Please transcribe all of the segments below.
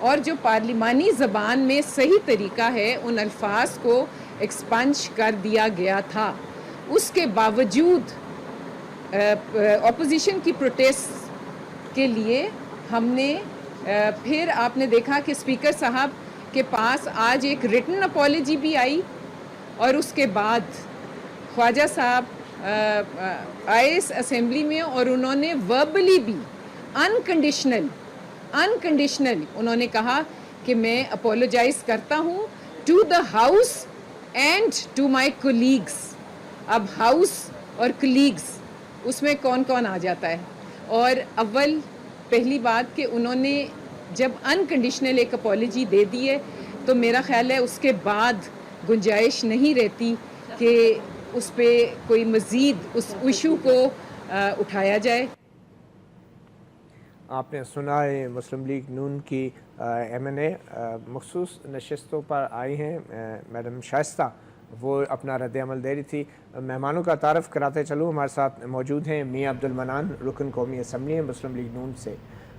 اور جو پارلیمانی زبان میں صحیح طریقہ ہے ان الفاظ کو ایکسپنج کر دیا گیا تھا. اس کے باوجود اپوزیشن کی پروٹیسٹ کے لیے ہم نے پھر آپ نے دیکھا کہ اسپیکر صاحب کے پاس آج ایک ریٹن اپالوجی بھی آئی, اور اس کے بعد خواجہ صاحب آئے اس اسمبلی میں اور انہوں نے وربلی بھی انکنڈیشنل انہوں نے کہا کہ میں اپولوجائز کرتا ہوں to the house and to my colleagues. اب ہاؤس اور کولیگس اس میں کون کون آ جاتا ہے؟ اور پہلی بات کہ انہوں نے جب انکنڈیشنل ایک اپالوجی دے دی ہے تو میرا خیال ہے اس کے بعد گنجائش نہیں رہتی کہ اس پہ کوئی مزید اس ایشو کو اٹھایا جائے. آپ نے سنا ہے مسلم لیگ نون کی MNA مخصوص نشستوں پر آئی ہیں میڈم شائستہ, وہ اپنا رد عمل دے رہی تھی. مہمانوں کا تعارف کراتے چلوں, ہمارے ساتھ موجود ہیں میاں عبد المنان, رکن قومی اسمبلی ہیں مسلم لیگ نون سے.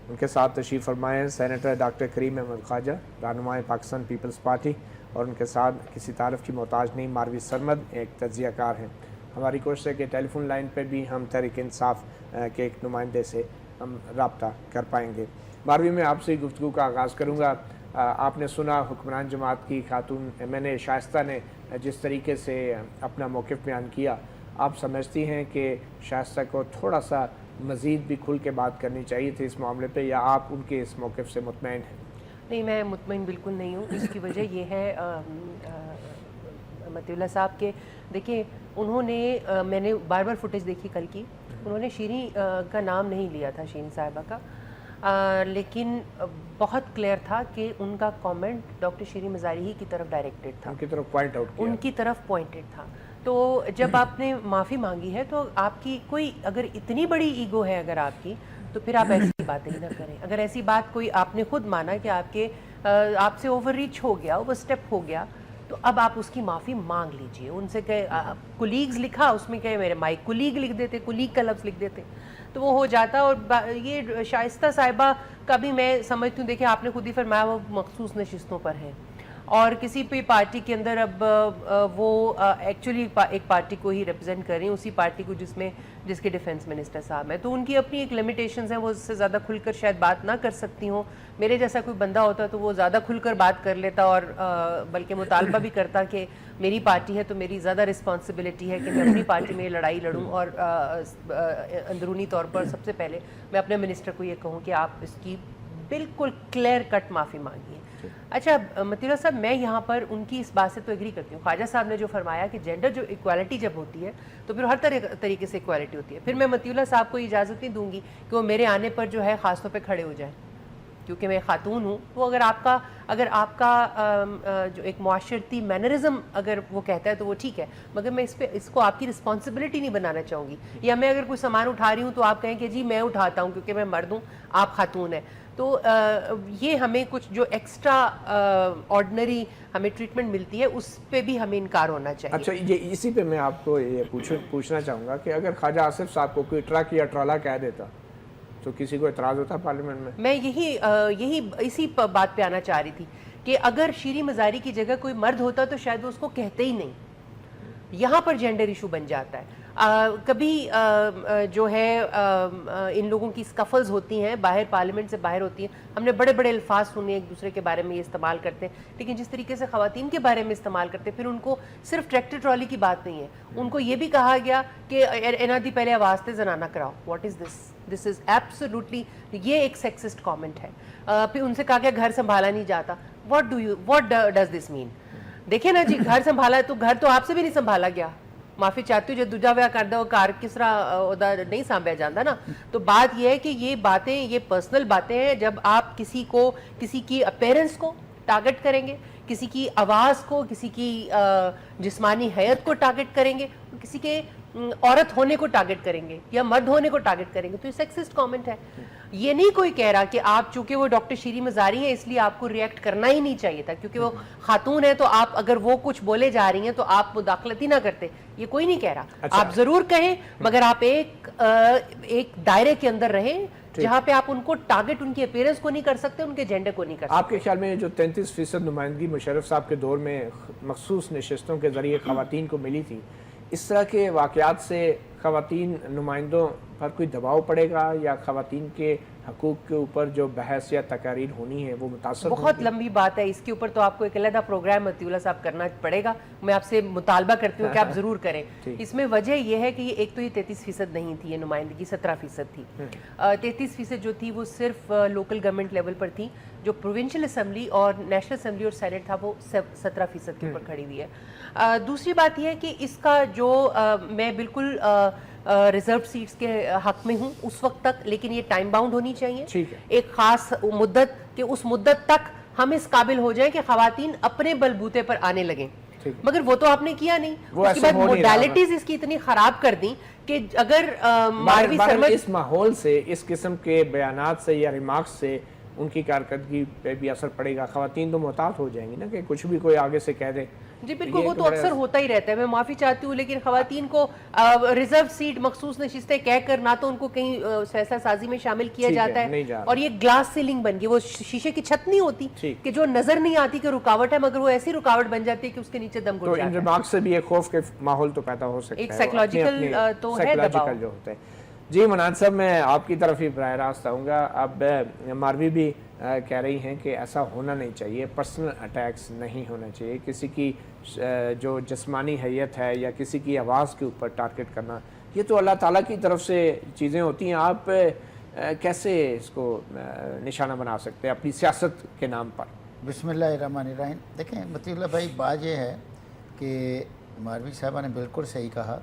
ان کے ساتھ تشریف فرمائے ہیں سینیٹر ڈاکٹر کریم احمد خواجہ, رہنمائے پاکستان پیپلز پارٹی, اور ان کے ساتھ کسی تعارف کی محتاج نہیں ماروی سرمد, ایک تجزیہ کار ہیں. ہماری کوشش ہے کہ ٹیلی فون لائن پہ بھی ہم تحریک انصاف کے ایک نمائندے سے ہم رابطہ کر پائیں گے. ماروی, میں آپ سے گفتگو کا آغاز کروں گا. آپ نے سنا حکمران جماعت کی خاتون MNA شائستہ نے جس طریقے سے اپنا موقف بیان کیا, آپ سمجھتی ہیں کہ شائستہ کو تھوڑا سا مزید بھی کھل کے بات کرنی چاہیے تھی اس معاملے پہ, یا آپ ان کے اس موقف سے مطمئن ہیں؟ نہیں, میں مطمئن بالکل نہیں ہوں. اس کی وجہ یہ ہے مطیع اللہ صاحب کے, دیکھیں انہوں نے, میں نے بار بار فوٹیج دیکھی کل کی, انہوں نے شیریں کا نام نہیں لیا تھا, شیریں صاحبہ کا, لیکن بہت کلیئر تھا کہ ان کا کامنٹ ڈاکٹر شیریں مزاری ہی کی طرف ڈائریکٹڈ تھا, ان کی طرف پوائنٹ آؤٹ کیا, ان کی طرف پوائنٹڈ تھا. تو جب آپ نے معافی مانگی ہے تو آپ کی کوئی اگر اتنی بڑی ایگو ہے اگر آپ کی, تو پھر آپ ایسی باتیں ہی نہ کریں. اگر ایسی بات کوئی آپ نے خود مانا کہ آپ سے اوور ریچ ہو گیا, اوور سٹیپ ہو گیا, تو اب آپ اس کی معافی مانگ لیجئے. ان سے کہ کولیگز لکھا, اس میں کہ میرے مائک کولیگ لکھ دیتے, کولیگ کا لفظ لکھ دیتے تو وہ ہو جاتا. اور یہ شائستہ صاحبہ کا بھی میں سمجھتی ہوں, دیکھیں آپ نے خود ہی فرمایا وہ مخصوص نشستوں پر ہیں, اور کسی بھی پارٹی کے اندر اب وہ ایکچولی ایک پارٹی کو ہی ریپرزینٹ کر رہی ہیں, اسی پارٹی کو جس کے ڈیفنس منسٹر صاحب ہیں, تو ان کی اپنی ایک لمیٹیشنز ہیں, وہ اس سے زیادہ کھل کر شاید بات نہ کر سکتی ہوں. میرے جیسا کوئی بندہ ہوتا تو وہ زیادہ کھل کر بات کر لیتا, اور بلکہ مطالبہ بھی کرتا کہ میری پارٹی ہے تو میری زیادہ رسپانسبلٹی ہے کہ میں اپنی پارٹی میں لڑائی لڑوں, اور اندرونی طور پر سب سے پہلے میں اپنے منسٹر کو یہ کہوں کہ آپ اس کی بالکل کلیئر کٹ معافی مانگیے. اچھا مطیع اللہ صاحب, میں یہاں پر ان کی اس بات سے تو ایگری کرتی ہوں. خواجہ صاحب نے جو فرمایا کہ جینڈر جو ایکوالٹی جب ہوتی ہے تو پھر ہر طریقے سے ایکوالٹی ہوتی ہے. پھر میں مطیع اللہ صاحب کو اجازت نہیں دوں گی کہ وہ میرے آنے پر جو ہے خاص طور پہ کھڑے ہو جائیں, کیونکہ میں خاتون ہوں. تو اگر آپ کا جو ایک معاشرتی مینرزم اگر وہ کہتا ہے تو وہ ٹھیک ہے, مگر میں اس کو آپ کی رسپانسبلٹی نہیں بنانا چاہوں گی. یا میں اگر کوئی سامان اٹھا رہی ہوں تو آپ کہیں کہ جی میں اٹھاتا ہوں کیونکہ میں مرد ہوں, آپ خاتون ہیں. تو یہ ہمیں کچھ جو ایکسٹرا آرڈنری ہمیں ٹریٹمنٹ ملتی ہے اس پہ بھی ہمیں انکار ہونا چاہیے. اچھا, یہ اسی پہ میں آپ کو یہ پوچھنا چاہوں گا کہ اگر خواجہ آصف صاحب کو کوئی ٹرک یا ٹرالا کہہ دیتا تو کسی کو اعتراض ہوتا پارلیمنٹ میں؟ میں اسی بات پہ آنا چاہ رہی تھی کہ اگر شیریں مزاری کی جگہ کوئی مرد ہوتا تو شاید وہ اس کو کہتے ہی نہیں. یہاں پر جینڈر ایشو بن جاتا ہے. کبھی جو ہے ان لوگوں کی سکفلز ہوتی ہیں باہر, پارلیمنٹ سے باہر ہوتی ہیں, ہم نے بڑے بڑے الفاظ سنے ایک دوسرے کے بارے میں یہ استعمال کرتے ہیں, لیکن جس طریقے سے خواتین کے بارے میں استعمال کرتے ہیں, پھر ان کو صرف ٹریکٹر ٹرالی کی بات نہیں ہے, ان کو یہ بھی کہا گیا کہ انادی پہلے آواز تے زنانہ کراؤ. What is this is absolutely, یہ ایک سیکسسٹ کامنٹ ہے. پھر ان سے کہا گیا گھر سنبھالا نہیں جاتا. واٹ ڈز دس مین؟ دیکھیں نا جی, گھر سنبھالا تو گھر تو آپ سے بھی نہیں سنبھالا گیا. معافی چاہتی ہوں جو دوجا ویاہ کردہ وہ کار کس طرح نہیں سانبھیا جاتا نا. تو بات یہ ہے کہ یہ باتیں, یہ پرسنل باتیں ہیں. جب آپ کسی کی اپیرنس کو ٹارگٹ کریں گے, کسی کی آواز کو, کسی کی جسمانی حیت کو ٹارگٹ کریں گے, کسی کے عورت ہونے کو ٹارگٹ کریں گے یا مرد ہونے کو ٹارگٹ کریں گے, تو یہ سیکسسٹ کامنٹ ہے. یہ نہیں کوئی کہہ رہا کہ آپ چونکہ وہ ڈاکٹر شیریں مزاری ہیں اس لیے آپ کو ریئیکٹ کرنا ہی نہیں چاہیے تھا, کیونکہ وہ خاتون ہے تو آپ اگر وہ کچھ بولے جا رہی ہیں تو آپ مداخلت ہی نہ کرتے. یہ کوئی نہیں کہہ رہا. آپ ضرور کہیں, مگر آپ ایک دائرے کے اندر رہیں جہاں پہ آپ ان کو ٹارگٹ ان کی اپیرنس کو نہیں کر سکتے, ان کے جینڈر کو نہیں کر سکتے. آپ کے خیال میں جو 33% نمائندگی مشرف صاحب کے دور میں مخصوص نشستوں کے ذریعے خواتین کو ملی تھی, اس طرح کے واقعات سے خواتین نمائندوں پر کوئی دباؤ پڑے گا, یا خواتین کے حقوق کے اوپر جو بحث یا تقاریر ہونی ہے وہ متاثر بہت ہوں گی؟ لمبی بات ہے, اس کے اوپر تو آپ کو ایک علیحدہ پروگرام متی اللہ صاحب کرنا پڑے گا. میں آپ سے مطالبہ کرتی ہوں کہ آپ ضرور کریں. اس میں وجہ یہ ہے کہ یہ ایک تو یہ 33% نہیں تھی, یہ نمائندگی 17% تھی. 33% جو تھی وہ صرف لوکل گورنمنٹ لیول پر تھی. جو پروونشل اسمبلی اور نیشنل اسمبلی اور سینٹ تھا وہ 17% کے اوپر کھڑی ہوئی ہے. دوسری بات یہ ہے کہ اس کا جو میں بالکل ریزرو سیٹس کے حق میں ہوں اس وقت تک, لیکن یہ ٹائم باؤنڈ ہونی چاہیے, ایک خاص مدت, کہ اس مدت تک ہم اس قابل ہو جائیں کہ خواتین اپنے بلبوتے پر آنے لگیں. مگر وہ تو آپ نے کیا نہیں. اس کے بعد موڈیلٹیز اس کی اتنی خراب کر دیں کہ اگر ماروی سرمد اس ماحول سے, اس قسم کے بیانات سے یا ریمارکس سے ان کی کارکردگی پہ بھی اثر پڑے گا. خواتین تو محتاط ہو جائیں گی نا کہ کچھ بھی کوئی آگے سے کہہ دے. جی بالکل, وہ تو اکثر ہوتا ہی رہتا ہے. میں معافی چاہتی ہوں, لیکن خواتین کو ریزرو سیٹ مخصوص نشستیں کہہ کر نہ تو ان کو کہیں فیصلہ سازی میں شامل کیا جاتا ہے, اور یہ گلاس سیلنگ بن گئی, وہ شیشے کی چھت نہیں ہوتی کہ جو نظر نہیں آتی کہ رکاوٹ ہے, مگر وہ ایسی رکاوٹ بن جاتی ہے کہ اس کے نیچے دم گھٹ جاتا ہے. تو ان ریمارکس سے بھی ایک خوف کے ماحول تو پیدا ہو سکتا ہے, ایک سائیکولوجیکل تو ہے دباؤ جو ہوتا ہے. جی منان صاحب, میں آپ کی طرف ہی براہ راست آؤں گا. اب ماروی بھی کہہ رہی ہیں کہ ایسا ہونا نہیں چاہیے, پرسنل اٹیکس نہیں ہونا چاہیے, کسی کی جو جسمانی حیت ہے یا کسی کی آواز کے اوپر ٹارگٹ کرنا, یہ تو اللہ تعالیٰ کی طرف سے چیزیں ہوتی ہیں. آپ کیسے اس کو نشانہ بنا سکتے ہیں اپنی سیاست کے نام پر؟ بسم اللہ الرحمن الرحیم. دیکھیں متی اللہ بھائی, بات یہ ہے کہ ماروی صاحبہ نے بالکل صحیح کہا.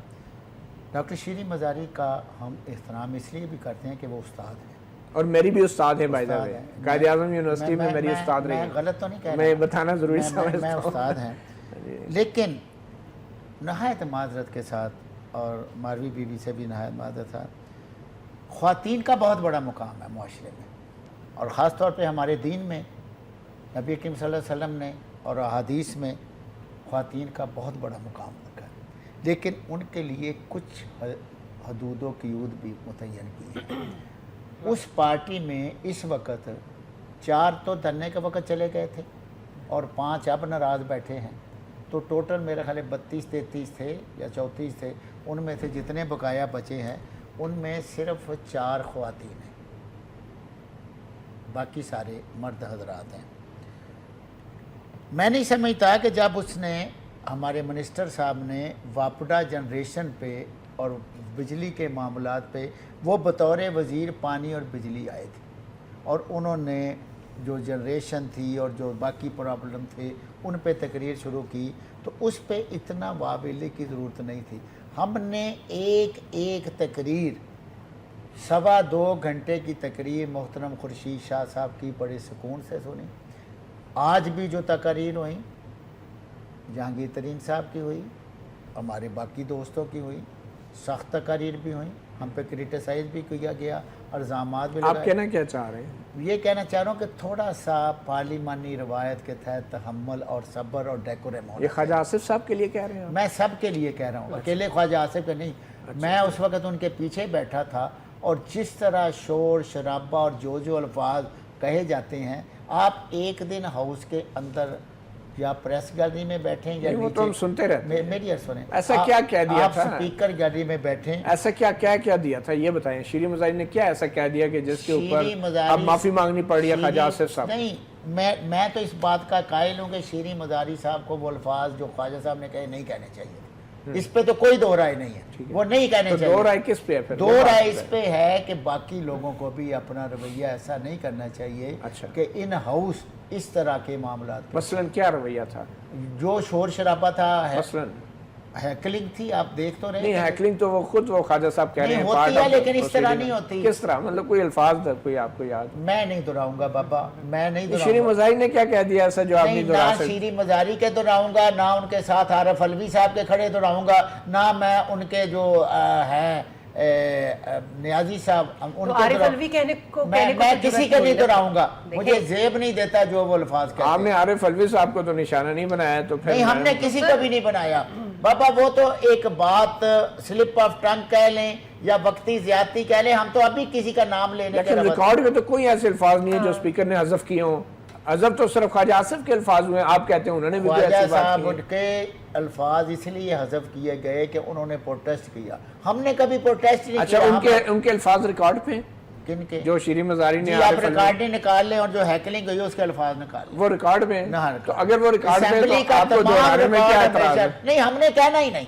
ڈاکٹر شیریں مزاری کا ہم احترام اس لیے بھی کرتے ہیں کہ وہ استاد ہیں, اور میری بھی استاد ہیں بھائی صاحب, قائد اعظم یونیورسٹی میں میری استاد رہی ہیں. میں غلط تو نہیں کہہ رہا, میں بتانا ضروری سمجھتا ہوں, میں استاد ہیں. لیکن نہایت معذرت کے ساتھ, اور ماروی بی بی سے بھی نہایت معذرت ہے, خواتین کا بہت بڑا مقام ہے معاشرے میں, اور خاص طور پہ ہمارے دین میں نبی کریم صلی اللہ علیہ وسلم نے اور احادیث میں خواتین کا بہت بڑا مقام رکھا ہے. لیکن ان کے لیے کچھ حدود و قیود بھی متعین کی ہے. اس پارٹی میں اس وقت 4 تو دھرنے کے وقت چلے گئے تھے اور 5 اب ناراض بیٹھے ہیں, تو ٹوٹل میرے خیال 32-33 تھے یا 34 تھے. ان میں سے جتنے بقایا بچے ہیں ان میں صرف 4 خواتین ہیں, باقی سارے مرد حضرات ہیں. میں نہیں سمجھتا کہ جب اس نے, ہمارے منسٹر صاحب نے واپڈا جنریشن پہ اور بجلی کے معاملات پہ, وہ بطور وزیر پانی اور بجلی آئے تھے, اور انہوں نے جو جنریشن تھی اور جو باقی پرابلم تھے ان پہ تقریر شروع کی, تو اس پہ اتنا واویلے کی ضرورت نہیں تھی. ہم نے ایک تقریر 2.25 گھنٹے کی تقریر محترم خورشید شاہ صاحب کی بڑے سکون سے سنی. آج بھی جو تقاریر ہوئیں, جہانگیر ترین صاحب کی ہوئی, ہمارے باقی دوستوں کی ہوئی, سخت تقاریر بھی ہوئیں, ہم پہ کریٹیسائز بھی کیا گیا, الزامات بھی لگائے. آپ کہنا کیا چاہ رہے ہیں؟ یہ کہنا چاہ رہا ہوں کہ تھوڑا سا پارلیمانی روایت کے تحت تحمل اور صبر اور ڈیکورم ہونا. یہ خواجہ آصف صاحب کے لیے کہہ رہے ہیں؟ میں سب کے لیے کہہ رہا ہوں, اکیلے خواجہ آصف کے نہیں. میں اس وقت ان کے پیچھے بیٹھا تھا, اور جس طرح شور شرابہ اور جو الفاظ کہے جاتے ہیں, آپ ایک دن ہاؤس کے اندر یا پریس گیلری میں بیٹھیں یا وہ تو ہم سنتے رہتے ہیں. میری عرض سنیں, ایسا کیا کہہ دیا تھا؟ آپ سپیکر گیلری میں بیٹھیں, ایسا کیا دیا تھا یہ بتائیں. شیریں مزاری نے کیا ایسا کہہ دیا کہ جس کے اوپر اب معافی مانگنی پڑ رہی ہے خواجہ آصف صاحب؟ نہیں, میں تو اس بات کا قائل ہوں کہ شیریں مزاری صاحب کو وہ الفاظ جو خواجہ صاحب نے کہے نہیں کہنے چاہیے. اس پہ تو کوئی دو رائے نہیں ہے, وہ نہیں کہنے چاہیے. دو رائے کس پہ ہے؟ دو رائے اس پہ ہے کہ باقی لوگوں کو بھی اپنا رویہ ایسا نہیں کرنا چاہیے کہ ان ہاؤس اس طرح کے معاملات. مثلاً کیا رویہ تھا؟ جو شور شرابہ تھا, مثلاً ہیکلنگ تھی, آپ دیکھ تو رہے. نہیں, ہیکلنگ تو وہ خود وہ خواجہ صاحب کہہ رہے ہیں ہوتی ہے, لیکن اس طرح نہیں ہوتی. کس طرح؟ مطلب کوئی الفاظ تھا کوئی آپ کو یاد؟ میں نہیں دہراؤں گا بابا, میں نہیں دہراؤں گا. شیریں مزاری نے کیا کہہ دیا ایسا جو آپ نہیں دہرا سکتے؟ نہ شیریں مزاری کے دہراؤں گا, نہ ان کے ساتھ عارف علوی صاحب کے کھڑے دہراؤں گا, نہ میں ان کے جو ہیں نیازی صاحب ان کے میں کسی کے نہیں دہراؤں گا. مجھے زیب نہیں دیتا جو وہ الفاظ کہتے ہیں. آپ نے عارف علوی صاحب کو تو نشانہ نہیں بنایا, تو پھر نہیں, ہم نے کسی کو بھی نہیں بنایا بابا. وہ تو ایک بات سلپ آف ٹنگ کہہ لیں یا وقتی زیادتی کہہ لیں, ہم تو ابھی کسی کا نام لینے کے لیکن ریکارڈ میں تو کوئی ایسے الفاظ نہیں ہے جو اسپیکر نے حذف کیے ہوں. حذف تو صرف خواجہ آصف کے الفاظ ہوئے ہیں, آپ کہتے ہیں انہوں نے بھی خواجہ ایسی بات صاحب کی. کے الفاظ اس لیے حذف کیے گئے کہ انہوں نے پروٹیسٹ کیا, ہم نے کبھی پروٹیسٹ نہیں اچھا کیا. ان کے الفاظ ریکارڈ پہ کن کے جو شیرین مزاری نے جی آپ ریکارڈنگ نکال لیں اور جو ہیکلنگ ہوئی اس کے الفاظ نکال لیں. وہ ریکارڈ میں نہ تو اگر وہ ریکارڈ میں اسمبلی تو کا آپ کو تمام دہرانے میں کیا اعتراض ہے؟ نہیں, ہم نے کہنا ہی نہیں,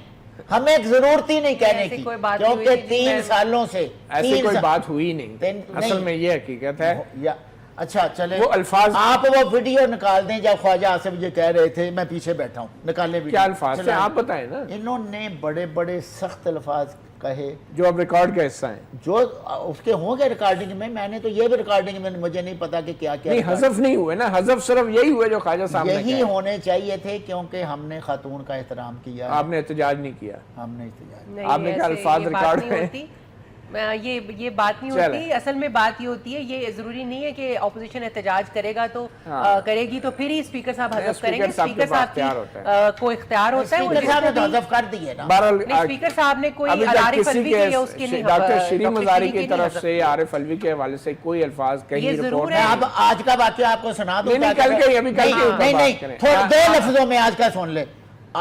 ہمیں ضرورت ہی نہیں کہنے کی, کیونکہ 3 سالوں سے ایسی کوئی بات ہوئی نہیں. اصل میں یہ حقیقت ہے. اچھا چلے وہ الفاظ آپ وہ ویڈیو نکال دیں جب خواجہ آصف یہ کہہ رہے تھے, میں پیچھے بیٹھا ہوں, نکالیں ویڈیو. کیا الفاظ تھے آپ بتائیں نا. انہوں نے بڑے بڑے سخت الفاظ کہے جو اب ریکارڈ کا حصہ ہیں, جو اس کے ہوں گے ریکارڈنگ میں نے تو یہ بھی ریکارڈنگ میں مجھے نہیں پتا کہ کیا کیا. نہیں حذف نہیں ہوئے نا, حذف صرف یہی ہوئے جو خواجہ صاحب نے کہا. یہی ہونے چاہیے تھے کیونکہ ہم نے خاتون کا احترام کیا. آپ نے احتجاج نہیں کیا. ہم نے احتجاج, آپ نے کہا الفاظ ریکارڈ میں. یہ بات نہیں ہوتی. اصل میں بات یہ ہوتی ہے, یہ ضروری نہیں ہے کہ اپوزیشن احتجاج کرے گا تو کرے گی تو پھر ہی اسپیکر صاحب حذف کریں گے. اسپیکر صاحب کو اختیار ہوتا ہے, اسپیکر صاحب نے تو حذف کر دیے نا. اسپیکر صاحب نے کوئی عارف الوی کے یا اس کے نہیں, ڈاکٹر شیرین مزاری کی طرف سے عارف الوی کے حوالے سے کوئی الفاظ کہیں رپورٹ ہے. اب آج کا واقعہ آپ کو سنا دوں. نہیں, دو لفظوں میں آج کا سن لے.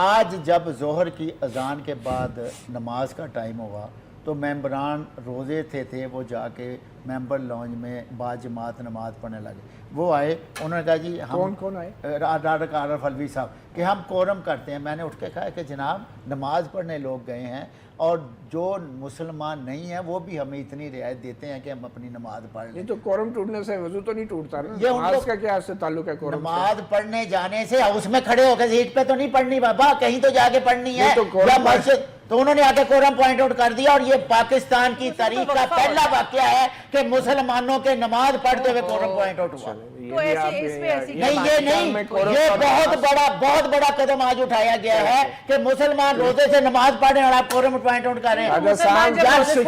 آج جب ظہر کی اذان کے بعد نماز کا ٹائم ہوا تو ممبران روزے تھے وہ جا کے ممبر لانج میں با جماعت نماز پڑھنے لگے. وہ آئے, انہوں نے کہا جی ہم کون آئے؟ ڈاکٹر عارف الوی صاحب کہ ہم کورم کرتے ہیں. میں نے اٹھ کے کہا کہ جناب نماز پڑھنے لوگ گئے ہیں اور جو مسلمان نہیں ہیں وہ بھی ہمیں اتنی رعایت دیتے ہیں کہ ہم اپنی نماز پڑھ لیں. یہ تو کورم ٹوٹنے سے وضو تو نہیں ٹوٹتا نا, نماز کا کیا اس سے تعلق ہے کورم سے؟ نماز پڑھنے جانے سے اس میں کھڑے ہو کے سیٹ پہ تو نہیں پڑھنی بابا, کہیں تو جا کے پڑھنی ہے یا مسجد. تو انہوں نے آ کے کورم پوائنٹ آؤٹ کر دیا, اور یہ پاکستان کی تاریخ کا پہلا واقعہ ہے کہ مسلمانوں کے نماز پڑھتے ہوئے کورم پوائنٹ آؤٹ ہوا. نہیں یہ نہیں, یہ بہت بڑا قدم آج اٹھایا گیا ہے کہ مسلمان روزے سے نماز پڑھیں اور آپ کورم پوائنٹ آؤٹ کر رہے ہیں.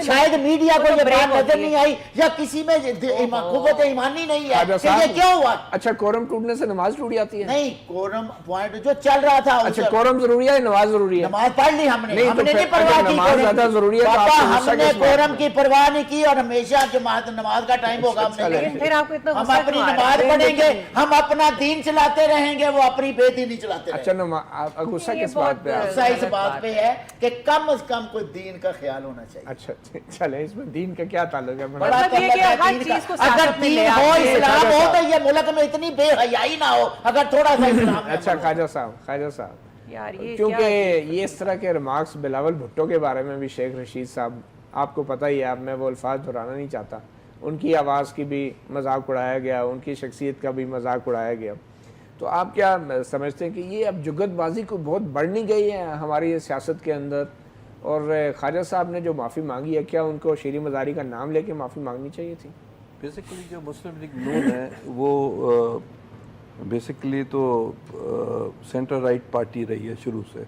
شاید میڈیا کو یہ بات نظر نہیں آئی یا کسی میں قوت ایمانی نہیں ہے کہ یہ کیوں ہوا. اچھا کورم ٹوٹنے سے نماز ٹوٹ جاتی ہے؟ نہیں, کورم پوائنٹ جو چل رہا تھا. اچھا کورم ضروری ہے, نماز ضروری ہے. نماز پڑھ لی ہم نے نہیں پرواہ کی. نماز زیادہ ضروری ہے پاپا, ہم نے کورم کی پرواہ نہیں کی اور ہمیشہ جماعت نماز کا ٹائم ہوگا ہم اپنی نماز پڑھیں گے, ہم اپنا دین چلاتے رہیں گے, وہ اپنی بے دینی چلاتے رہیں گے. اچھا غصہ کس بات پہ؟ غصہ اس بات پہ ہے کہ کم از کم کوئی دین کا خیال ہونا چاہیے. اچھا چلے, اس میں دین کا کیا تعلق ہے؟ بڑا اگر دین ہو, اسلام ہو تو یہ ملک میں اتنی بے حیائی نہ ہو اگر تھوڑا سا اسلام. اچھا خواجہ صاحب کیونکہ یہ اس طرح کے ریمارکس بلاول بھٹو کے بارے میں بھی شیخ رشید صاحب, آپ کو پتہ ہی ہے, اب میں وہ الفاظ دہرانا نہیں چاہتا, ان کی آواز کی بھی مذاق اڑایا گیا, ان کی شخصیت کا بھی مذاق اڑایا گیا. تو آپ کیا سمجھتے ہیں کہ یہ اب جگت بازی کو بہت بڑھنی گئی ہے ہماری سیاست کے اندر, اور خواجہ صاحب نے جو معافی مانگی ہے کیا ان کو شیرین مزاری کا نام لے کے معافی مانگنی چاہیے تھی؟ بیسیکلی جو مسلم لیگ نون ہے وہ بیسیکلی تو سینٹر رائٹ پارٹی رہی ہے شروع سے,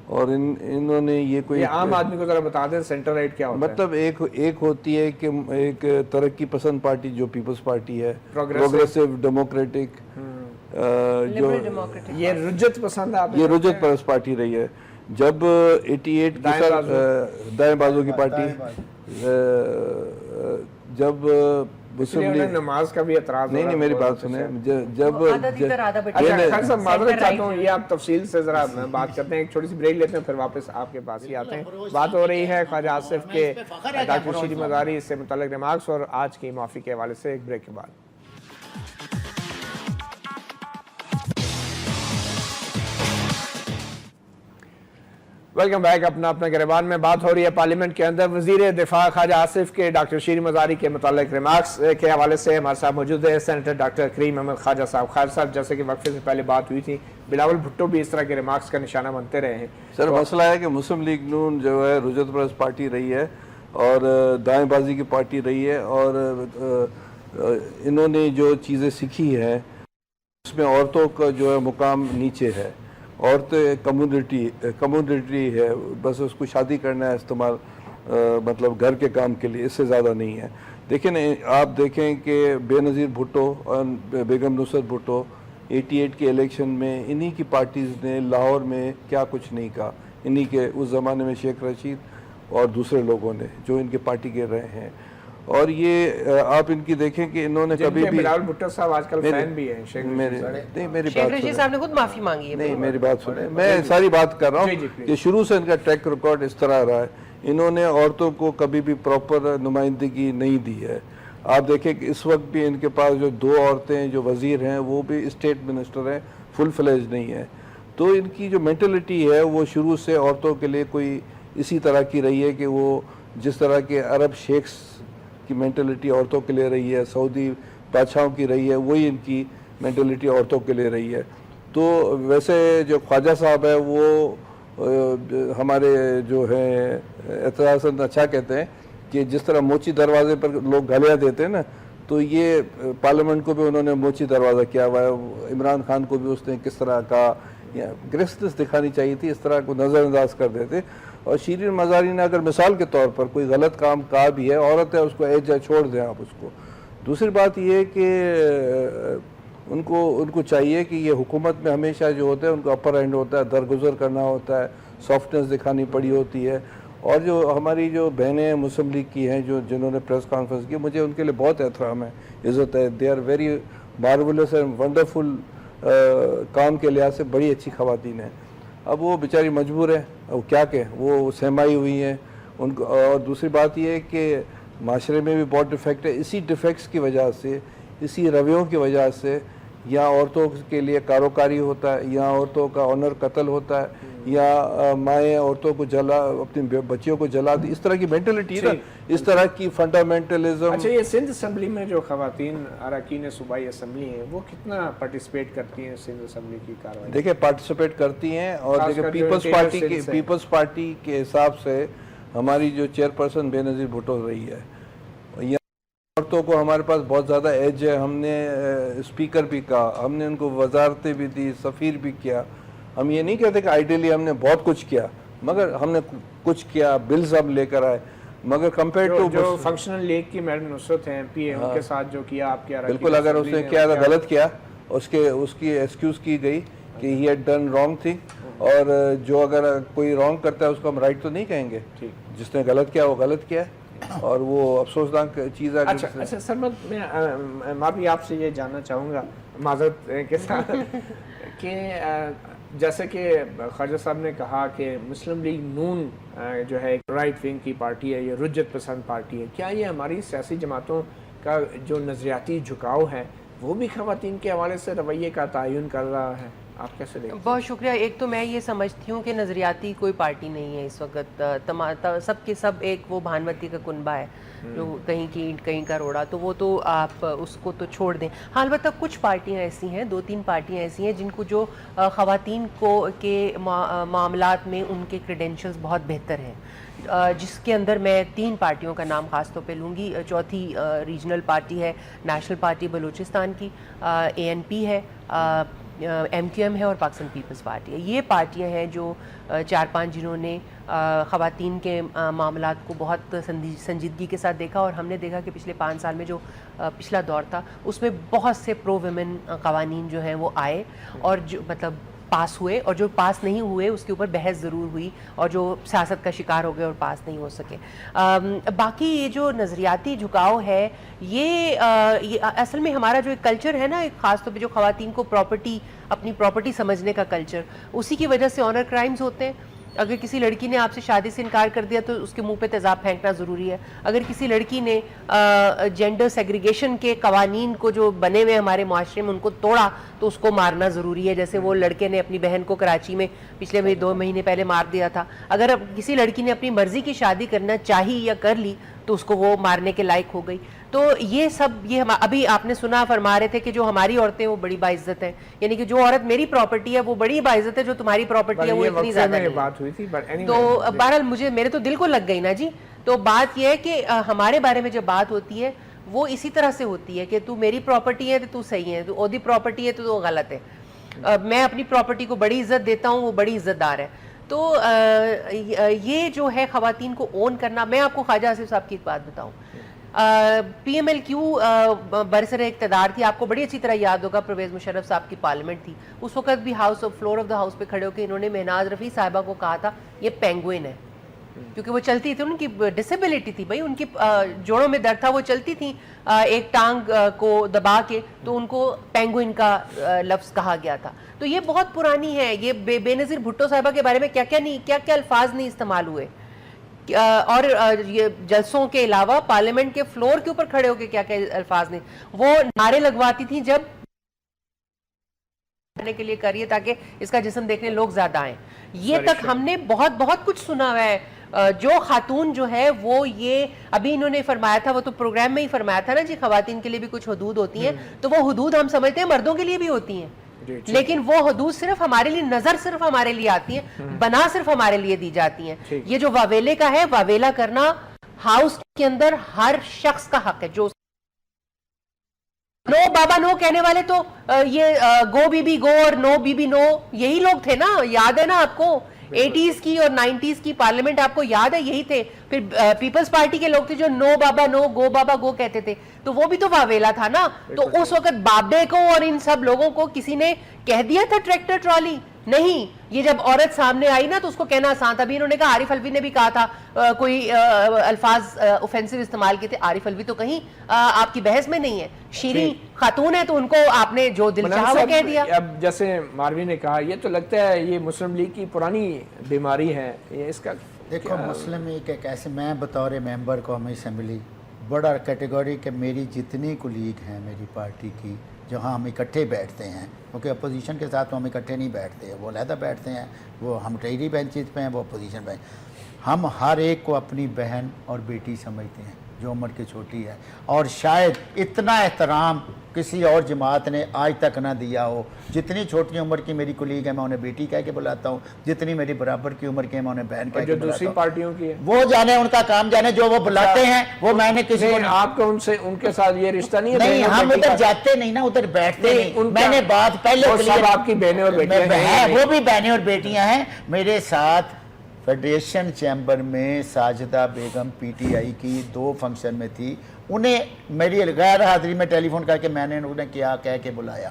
اور انہوں نے یہ کوئی عام آدمی کو ذرا بتا دیں سینٹر رائٹ کیا ہوتا ہے. مطلب ایک ہوتی ہے کہ ایک ترقی پسند پارٹی جو پیپلز پارٹی ہے, پروگریسو ڈیموکریٹک, جو یہ رجت پسند ہے, یہ رجت پرست پارٹی رہی ہے. جب 88 دائیں بازو کی پارٹی, جب نماز کا بھی اعتراض نہیں میری بات سنیں, جب معذرت چاہتا ہوں, یہ آپ تفصیل سے ذرا بات کرتے ہیں, ایک چھوٹی سی بریک لیتے ہیں, پھر واپس آپ کے پاس ہی آتے ہیں. بات ہو رہی ہے خواجہ آصف کے ڈاکٹر شیرین مزاری سے متعلق ریمارکس اور آج کی معافی کے حوالے سے. ایک بریک کے بعد ویلکم بیک. اپنا گریبان میں بات ہو رہی ہے پارلیمنٹ کے اندر وزیر دفاع خواجہ آصف کے ڈاکٹر شیرین مزاری کے متعلق ریمارکس کے حوالے سے. ہمارے ساتھ موجود ہے سینیٹر ڈاکٹر کریم احمد خواجہ صاحب. خواجہ صاحب, جیسے کہ وقفے سے پہلے بات ہوئی تھی, بلاول بھٹو بھی اس طرح کے ریمارکس کا نشانہ بنتے رہے ہیں. سر مسئلہ ہے کہ مسلم لیگ نون جو ہے رجت پرست پارٹی رہی ہے اور دائیں بازی کی پارٹی رہی ہے, اور انہوں نے جو چیزیں سیکھی ہیں اس میں عورتوں کا جو ہے مقام نیچے ہے. عورتیں کمیونٹی ہے, بس اس کو شادی کرنا ہے استعمال, مطلب گھر کے کام کے لیے, اس سے زیادہ نہیں ہے. دیکھیں آپ دیکھیں کہ بے نظیر بھٹو اور بیگم نصرت بھٹو 88 کے الیکشن میں انہی کی پارٹیز نے لاہور میں کیا کچھ نہیں کہا. انہی کے اس زمانے میں شیخ رشید اور دوسرے لوگوں نے جو ان کی پارٹی کے رہے ہیں. اور یہ آپ ان کی دیکھیں کہ انہوں نے کبھی بھی بلاول بھٹو صاحب آج کل فین بھی ہیں شیخ رشید صاحب نے خود معافی مانگی ہے. نہیں میری بات سنیں, میں ساری بات کر رہا ہوں کہ شروع سے ان کا ٹریک ریکارڈ اس طرح رہا ہے, انہوں نے عورتوں کو کبھی بھی پراپر نمائندگی نہیں دی ہے. آپ دیکھیں کہ اس وقت بھی ان کے پاس جو 2 عورتیں جو وزیر ہیں وہ بھی اسٹیٹ منسٹر ہیں, فل فلیج نہیں ہے. تو ان کی جو مینٹلٹی ہے وہ شروع سے عورتوں کے لیے کوئی اسی طرح کی رہی ہے کہ وہ جس طرح کے عرب شیخs کی مینٹلٹی عورتوں کے لیے رہی ہے, سعودی بادشاہوں کی رہی ہے, وہی ان کی مینٹلٹی عورتوں کے لیے رہی ہے. تو ویسے جو خواجہ صاحب ہے وہ ہمارے جو ہیں اعتراضاً اچھا کہتے ہیں کہ جس طرح موچی دروازے پر لوگ گالیاں دیتے ہیں نا, تو یہ پارلیمنٹ کو بھی انہوں نے موچی دروازہ کیا ہوا ہے. عمران خان کو بھی اس نے کس طرح کا گریسنس دکھانی چاہیے تھی, اس طرح کو نظر انداز کر دیتے. اور شیرین مزاری نے اگر مثال کے طور پر کوئی غلط کام کہا بھی ہے, عورت ہے, اس کو ایجا چھوڑ دیں آپ اس کو. دوسری بات یہ ہے کہ ان کو چاہیے کہ یہ حکومت میں ہمیشہ جو ہوتا ہے ان کو اپر ہینڈ ہوتا ہے, درگزر کرنا ہوتا ہے, سافٹنس دکھانی پڑی ہوتی ہے. اور جو ہماری جو بہنیں مسلم لیگ کی ہیں جنہوں نے پریس کانفرنس کی, مجھے ان کے لیے بہت احترام ہے, عزت ہے. They are very marvellous and wonderful, کام کے لحاظ سے بڑی اچھی خواتین ہیں. اب وہ بیچاری مجبور ہیں, اب کیا کہیں, وہ سہمائی ہوئی ہیں ان کو. اور دوسری بات یہ ہے کہ معاشرے میں بھی بہت ڈیفیکٹ ہے. اسی ڈیفیکٹس کی وجہ سے, اسی رویوں کی وجہ سے یا عورتوں کے لیے کاروکاری ہوتا ہے, یا عورتوں کا آنر قتل ہوتا ہے, یا مائیں عورتوں کو اپنی بچیوں کو جلا دی. اس طرح کی مینٹلٹی نا, اس طرح کی فنڈامنٹلزم. اچھا, یہ سندھ اسمبلی میں جو خواتین اراکین صوبائی اسمبلی ہیں وہ کتنا پارٹیسپیٹ کرتی ہیں سندھ اسمبلی کی کارروائی؟ دیکھیں پارٹیسپیٹ کرتی ہیں. اور دیکھیں پیپلز پارٹی کے حساب سے ہماری جو چیئرپرسن بے نظیر بھٹو رہی ہے, عورتوں کو ہمارے پاس بہت زیادہ ایج ہے. ہم نے اسپیکر بھی کہا, ہم نے ان کو وزارتیں بھی دی, سفیر بھی کیا. ہم یہ نہیں کہتے کہ آئیڈیلی ہم نے بہت کچھ کیا, مگر ہم نے کچھ کیا, بلز ہم لے کر آئے. مگر کمپیئر ٹو جو فنکشنل لیگ کی میڈم نصرت ہیں پی اے, ان کے ساتھ جو کیا آپ کیا, بالکل اگر اس نے کیا غلط کیا, اس کی ایکسکیوز کی گئی کہ he had done wrong thing. اور جو اگر کوئی رانگ کرتا ہے اس کو ہم رائٹ تو نہیں کہیں گے, جس نے غلط کیا وہ غلط کیا ہے, اور وہ افسوسناک چیز ہے. اچھا سرمد, میں بھی آپ سے یہ جاننا چاہوں گا معذرت کے ساتھ کہ جیسے کہ خواجہ صاحب نے کہا کہ مسلم لیگ نون جو ہے ایک رائٹ ونگ کی پارٹی ہے, یہ رجت پسند پارٹی ہے. کیا یہ ہماری سیاسی جماعتوں کا جو نظریاتی جھکاؤ ہے وہ بھی خواتین کے حوالے سے رویے کا تعین کر رہا ہے؟ آپ کیسے دیکھتے ہیں؟ بہت شکریہ. ایک تو میں یہ سمجھتی ہوں کہ نظریاتی کوئی پارٹی نہیں ہے اس وقت. سب کے سب ایک وہ بھانوتی کا کنبہ ہے جو کہیں کی اینٹ کہیں کا روڑا, تو وہ تو آپ اس کو تو چھوڑ دیں. ہاں البتہ کچھ پارٹیاں ایسی ہیں, 2-3 پارٹیاں ایسی ہیں جن کو جو خواتین کے معاملات میں ان کے کریڈینشلز بہت بہتر ہیں, جس کے اندر میں 3 پارٹیوں کا نام خاص طور پہ لوں گی. چوتھی ریجنل پارٹی ہے نیشنل پارٹی بلوچستان کی, ANP ہے, MQM ہے, اور پاکستان پیپلز پارٹی ہے. یہ پارٹیاں ہیں جو 4-5 جنہوں نے خواتین کے معاملات کو بہت سنجیدگی کے ساتھ دیکھا. اور ہم نے دیکھا کہ پچھلے 5 سال میں جو پچھلا دور تھا اس میں بہت سے پرو ویمن قوانین جو ہیں وہ آئے, اور جو مطلب پاس ہوئے, اور جو پاس نہیں ہوئے اس کے اوپر بحث ضرور ہوئی, اور جو سیاست کا شکار ہو گئے اور پاس نہیں ہو سکے. باقی یہ جو نظریاتی جھکاؤ ہے یہ اصل میں ہمارا جو ایک کلچر ہے نا, ایک خاص طور پہ جو خواتین کو اپنی پراپرٹی سمجھنے کا کلچر, اسی کی وجہ سے آنر کرائمز ہوتے ہیں. اگر کسی لڑکی نے آپ سے شادی سے انکار کر دیا تو اس کے منہ پہ تیزاب پھینکنا ضروری ہے. اگر کسی لڑکی نے جینڈر سیگریگیشن کے قوانین کو جو بنے ہوئے ہمارے معاشرے میں ان کو توڑا تو اس کو مارنا ضروری ہے, جیسے وہ لڑکے نے اپنی بہن کو کراچی میں پچھلے 2 مہینے پہلے مار دیا تھا. اگر کسی لڑکی نے اپنی مرضی کی شادی کرنا چاہی یا کر لی تو اس کو وہ مارنے کے لائق ہو گئی. تو یہ سب ابھی آپ نے سنا, فرما رہے تھے کہ جو ہماری عورتیں وہ بڑی باعزت ہیں, یعنی کہ جو عورت میری پراپرٹی ہے وہ بڑی باعزت ہے, جو تمہاری پراپرٹی ہے وہ اتنی زیادہ نہیں. تو بہرحال میرے تو دل کو لگ گئی نا جی. تو بات یہ ہے کہ ہمارے بارے میں جب بات ہوتی ہے وہ اسی طرح سے ہوتی ہے کہ تو میری پراپرٹی ہے تو صحیح ہے, تو عہدی پراپرٹی ہے تو غلط ہے. میں اپنی پراپرٹی کو بڑی عزت دیتا ہوں, وہ بڑی عزت دار ہے. تو یہ جو ہے خواتین کو اون کرنا, میں آپ کو خواجہ آصف صاحب کی ایک بات بتاؤں. PMLQ برسر اقتدار تھی, آپ کو بڑی اچھی طرح یاد ہوگا پرویز مشرف صاحب کی پارلیمنٹ تھی, اس وقت بھی فلور آف دا ہاؤس پہ کھڑے ہو کے انہوں نے مہناز رفیع صاحبہ کو کہا تھا یہ پینگوئن ہے. کیونکہ وہ چلتی تھی, ان کی ڈسیبلٹی تھی بھائی, ان کی جوڑوں میں درد تھا, وہ چلتی تھی ایک ٹانگ کو دبا کے, تو ان کو پینگوئن کا لفظ کہا گیا تھا. تو یہ بہت پرانی ہے. یہ بے نظیر بھٹو صاحبہ کے بارے میں کیا کیا الفاظ نہیں استعمال ہوئے, اور یہ جلسوں کے علاوہ پارلیمنٹ کے فلور کے اوپر کھڑے ہو کے کیا الفاظ نہیں. وہ نعرے لگواتی تھیں جب کے لیے کریے تاکہ اس کا جسم دیکھنے لوگ زیادہ آئیں. یہ تک ہم نے بہت کچھ سنا ہوا ہے. جو خاتون جو ہے وہ یہ ابھی انہوں نے فرمایا تھا, وہ تو پروگرام میں ہی فرمایا تھا نا جی, خواتین کے لیے بھی کچھ حدود ہوتی ہیں, تو وہ حدود ہم سمجھتے ہیں مردوں کے لیے بھی ہوتی ہیں, لیکن وہ حدود صرف ہمارے لیے, نظر صرف ہمارے لیے آتی ہیں, بنا صرف ہمارے لیے دی جاتی ہیں. یہ جو واویلے کا ہے, واویلا کرنا ہاؤس کے اندر ہر شخص کا حق ہے. جو نو بابا نو کہنے والے تو یہ گو بی بی گو اور نو بی بی نو یہی لوگ تھے نا, یاد ہے نا آپ کو, 80s کی اور 90s کی پارلیمنٹ آپ کو یاد ہے, یہی تھے. پھر پیپلز پارٹی کے لوگ تھے جو نو بابا نو گو بابا گو کہتے تھے, تو وہ بھی تو واویلا تھا نا. تو اس وقت بابے کو اور ان سب لوگوں کو کسی نے کہہ دیا تھا ٹریکٹر ٹرالی؟ نہیں. یہ جب عورت سامنے آئی نا تو اس کو کہنا آسان تھا. ابھی انہوں نے کہا, عارف الوی نے بھی کہا تھا کوئی الفاظ اوفینسو استعمال کیے تھے. عارف الوی تو کہیں آپ کی بحث میں نہیں ہے, شیریں خاتون ہے, تو ان کو آپ نے جو دل چاہا وہ کہہ دیا. اب جیسے ماروی نے کہا, یہ تو لگتا ہے یہ مسلم لیگ کی پرانی بیماری ہے. یہ اس کا دیکھو, مسلم لیگ ایک ایسے, میں بطور ممبر قومی اسمبلی بڑا کیٹیگری کہ میری جتنی کولیگ ہیں میری پارٹی کی, جہاں ہم اکٹھے بیٹھتے ہیں, کیونکہ اپوزیشن کے ساتھ ہم اکٹھے نہیں بیٹھتے ہیں, وہ علیحدہ بیٹھتے ہیں, وہ ہم ٹیری بینچز پہ ہیں, وہ اپوزیشن پہ ہیں. ہم ہر ایک کو اپنی بہن اور بیٹی سمجھتے ہیں جو عمر کی چھوٹی ہے, اور شاید اتنا احترام کسی اور جماعت نے آج تک نہ دیا ہو. جتنی چھوٹی عمر کی میری کولیگ ہے میں انہیں بیٹی کہہ کے بلاتا ہوں, جتنی میری برابر کی عمر کی ہے میں انہیں بہن کہہ کے بلاتا ہوں. جو دوسری پارٹیوں کی ہے وہ جانے, ان کا کام جانے, جو وہ بلاتے ہیں وہ میں نے کسی کو. آپ کا ان کے ساتھ یہ رشتہ نہیں ہے؟ نہیں, ہم ادھر جاتے نہیں نا, ادھر بیٹھتے نہیں. میں نے بات پہلے سب آپ کی بہنیں اور بیٹیاں ہیں, وہ بھی بہنیں اور بیٹیاں ہیں. میرے ساتھ فیڈریشن چیمبر میں ساجدہ بیگم پی ٹی آئی کی 2 فنکشن میں تھی, انہیں میری غیر حاضری میں ٹیلی فون کر کے میں نے انہیں کیا کہہ کے بلایا,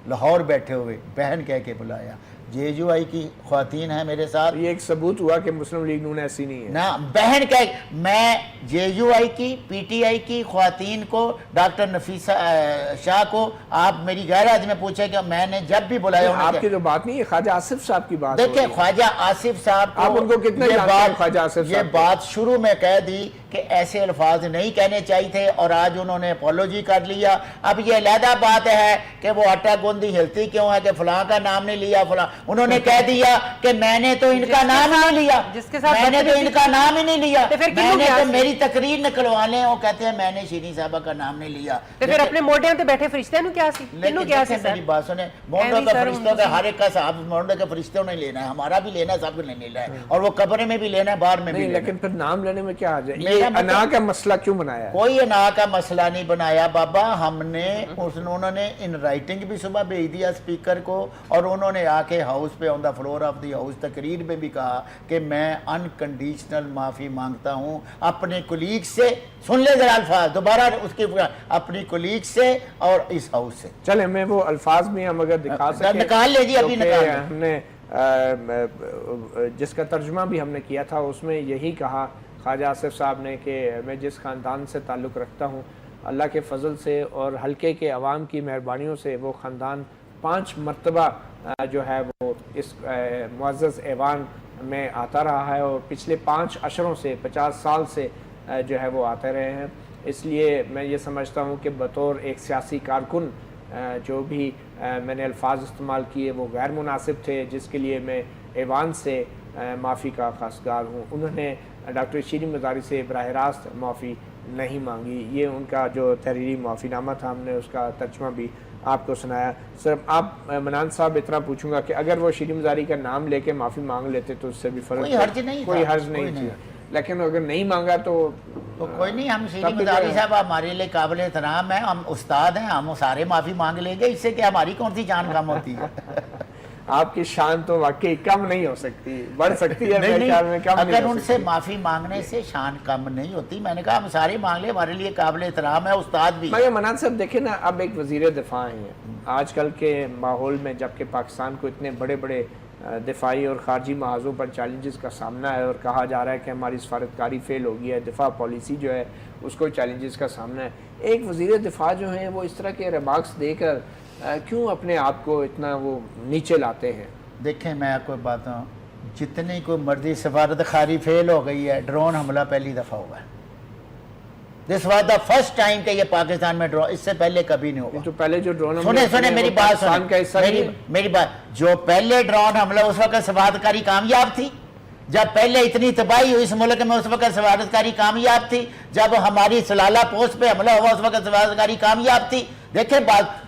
لاہور بیٹھے ہوئے بہن کہہ کے بلایا. جے یو آئی کی خواتین ہیں میرے ساتھ. یہ ایک ثبوت ہوا کہ مسلم لیگ نون ایسی نہیں ہے نا, بہن کہہ, میں جے یو آئی کی پی ٹی آئی کی خواتین کو, ڈاکٹر نفیسہ شاہ کو آپ میری غیر حاضری میں پوچھے کہ میں نے جب بھی بلایا. آپ کی جو بات نہیں ہے, خواجہ آصف صاحب کی بات. دیکھیں, خواجہ آصف صاحب کو آپ ان کو کتنے جانتے ہیں خواجہ آصف صاحب؟ یہ بات شروع میں کہہ دی کہ ایسے الفاظ نہیں کہنے چاہیے تھے, اور آج انہوں نے اپولوجی کر لیا. اب یہ علیحدہ بات ہے کہ وہ آٹا گوندی ہلتی کیوں ہے کہ فلاں کا نام نہیں لیا, فلاں. انہوں نے کہہ دیا کہ میں نے تو ان کا نام ہی نہیں لیا, میں نے تو ان کا نام ہی نہیں لیا, میں نے تو میری تقریر نکلوا لیں. وہ کہتے ہیں میں نے شیریں صاحبہ کا نام نہیں لیا. تو پھر اپنے موڈے تے بیٹھے فرشتے نو کیا سی, لیکن میری بات سنیں, موڈوں کا فرشتوں کا ہر ایک کا صاحب, موڈوں کے فرشتوں نے لینا ہے, ہمارا بھی لینا ہے, سب کو نہیں لینا ہے, اور وہ قبر میں بھی لینا ہے, باہر میں بھی لینا ہے. لیکن پھر نام لینے میں کیا حرج ہے؟ یہ انا کا مسئلہ کیوں بنایا؟ کوئی انا کا مسئلہ نہیں بنایا بابا. ہم نے, انہوں نے ان رائٹنگ بھی صبح بھیج دیا اسپیکر کو, اور انہوں نے آ کے ہاؤس پہ on the floor of the house تقریر میں بھی کہا کہ میں انکنڈیشنل معافی مانگتا ہوں اپنے کولیگ سے. سن لے ذرا الفاظ دوبارہ اس کی, اپنی کولیگ سے اور اس ہاؤس سے. چلیں, میں وہ الفاظ بھی ہم اگر دکھا سکیں, نکال لے جی, ابھی نکال لے. ہم نے جس کا ترجمہ بھی ہم نے کیا تھا اس میں یہی کہا خواجہ آصف صاحب نے کہ میں جس خاندان سے تعلق رکھتا ہوں, اللہ کے فضل سے اور حلقے کے عوام کی مہربانیوں سے وہ خاندان 5 مرتبہ جو ہے وہ اس معزز ایوان میں آتا رہا ہے, اور پچھلے 5 عشروں سے 50 سال سے جو ہے وہ آتے رہے ہیں. اس لیے میں یہ سمجھتا ہوں کہ بطور ایک سیاسی کارکن جو بھی میں نے الفاظ استعمال کیے وہ غیر مناسب تھے, جس کے لیے میں ایوان سے معافی کا خواستگار ہوں. انہوں نے ڈاکٹر شیریں مزاری سے براہ راست معافی نہیں مانگی. یہ ان کا جو تحریری معافی نامہ تھا, ہم نے اس کا ترجمہ بھی آپ کو سنایا. صرف آپ منان صاحب اتنا پوچھوں گا کہ اگر وہ شیریں مزاری کا نام لے کے معافی مانگ لیتے تو اس سے بھی فرق, کوئی حرج نہیں تھی, لیکن اگر نہیں مانگا تو کوئی نہیں. ہم شیریں مزاری صاحب ہمارے لیے قابل احترام ہیں, ہم استاد ہیں, ہم سارے معافی مانگ لیں گے, اس سے کہ ہماری کون سی جان کم ہوتی ہے. آپ کی شان تو واقعی کم نہیں ہو سکتی، بڑھ سکتی ہے میرے خیال میں، کم نہیں اگر ہو ان سے معافی مانگنے سے شان کم نہیں ہوتی. میں نے کہا ہم سارے مانگ لیں، ہمارے لیے قابل احترام ہے، استاد بھی. مگر منان صاحب دیکھیں نا، اب ایک وزیر دفاع ہیں آج کل کے ماحول میں، جبکہ پاکستان کو اتنے بڑے بڑے دفاعی اور خارجی محاذوں پر چیلنجز کا سامنا ہے، اور کہا جا رہا ہے کہ ہماری سفارتکاری فیل ہو گئی ہے، دفاع پالیسی جو ہے اس کو چیلنجز کا سامنا ہے. ایک وزیر دفاع جو ہیں وہ اس طرح کے ریمارکس دے کر کیوں اپنے آپ کو اتنا وہ نیچے لاتے ہیں؟ دیکھیں میں آپ کو بات ہوں، جتنی کوئی مرضی سفارتکاری فیل ہو گئی ہے، ڈرون حملہ پہلی دفعہ ہوا ہے. This was the first time کہ یہ پاکستان میں ڈرون، اس سے پہلے کبھی نہیں ہوا. تو پہلے جو ڈرون سنیں میری بات سنیں، میری بات، جو پہلے ڈرون حملہ اس وقت سفارتکاری کامیاب تھی. جب پہلے اتنی تباہی ہوئی اس ملک میں اس وقت سفارتکاری کامیاب تھی. جب ہماری سلالہ پوسٹ پہ حملہ ہوا اس وقت سفارتکاری کامیاب تھی. دیکھیں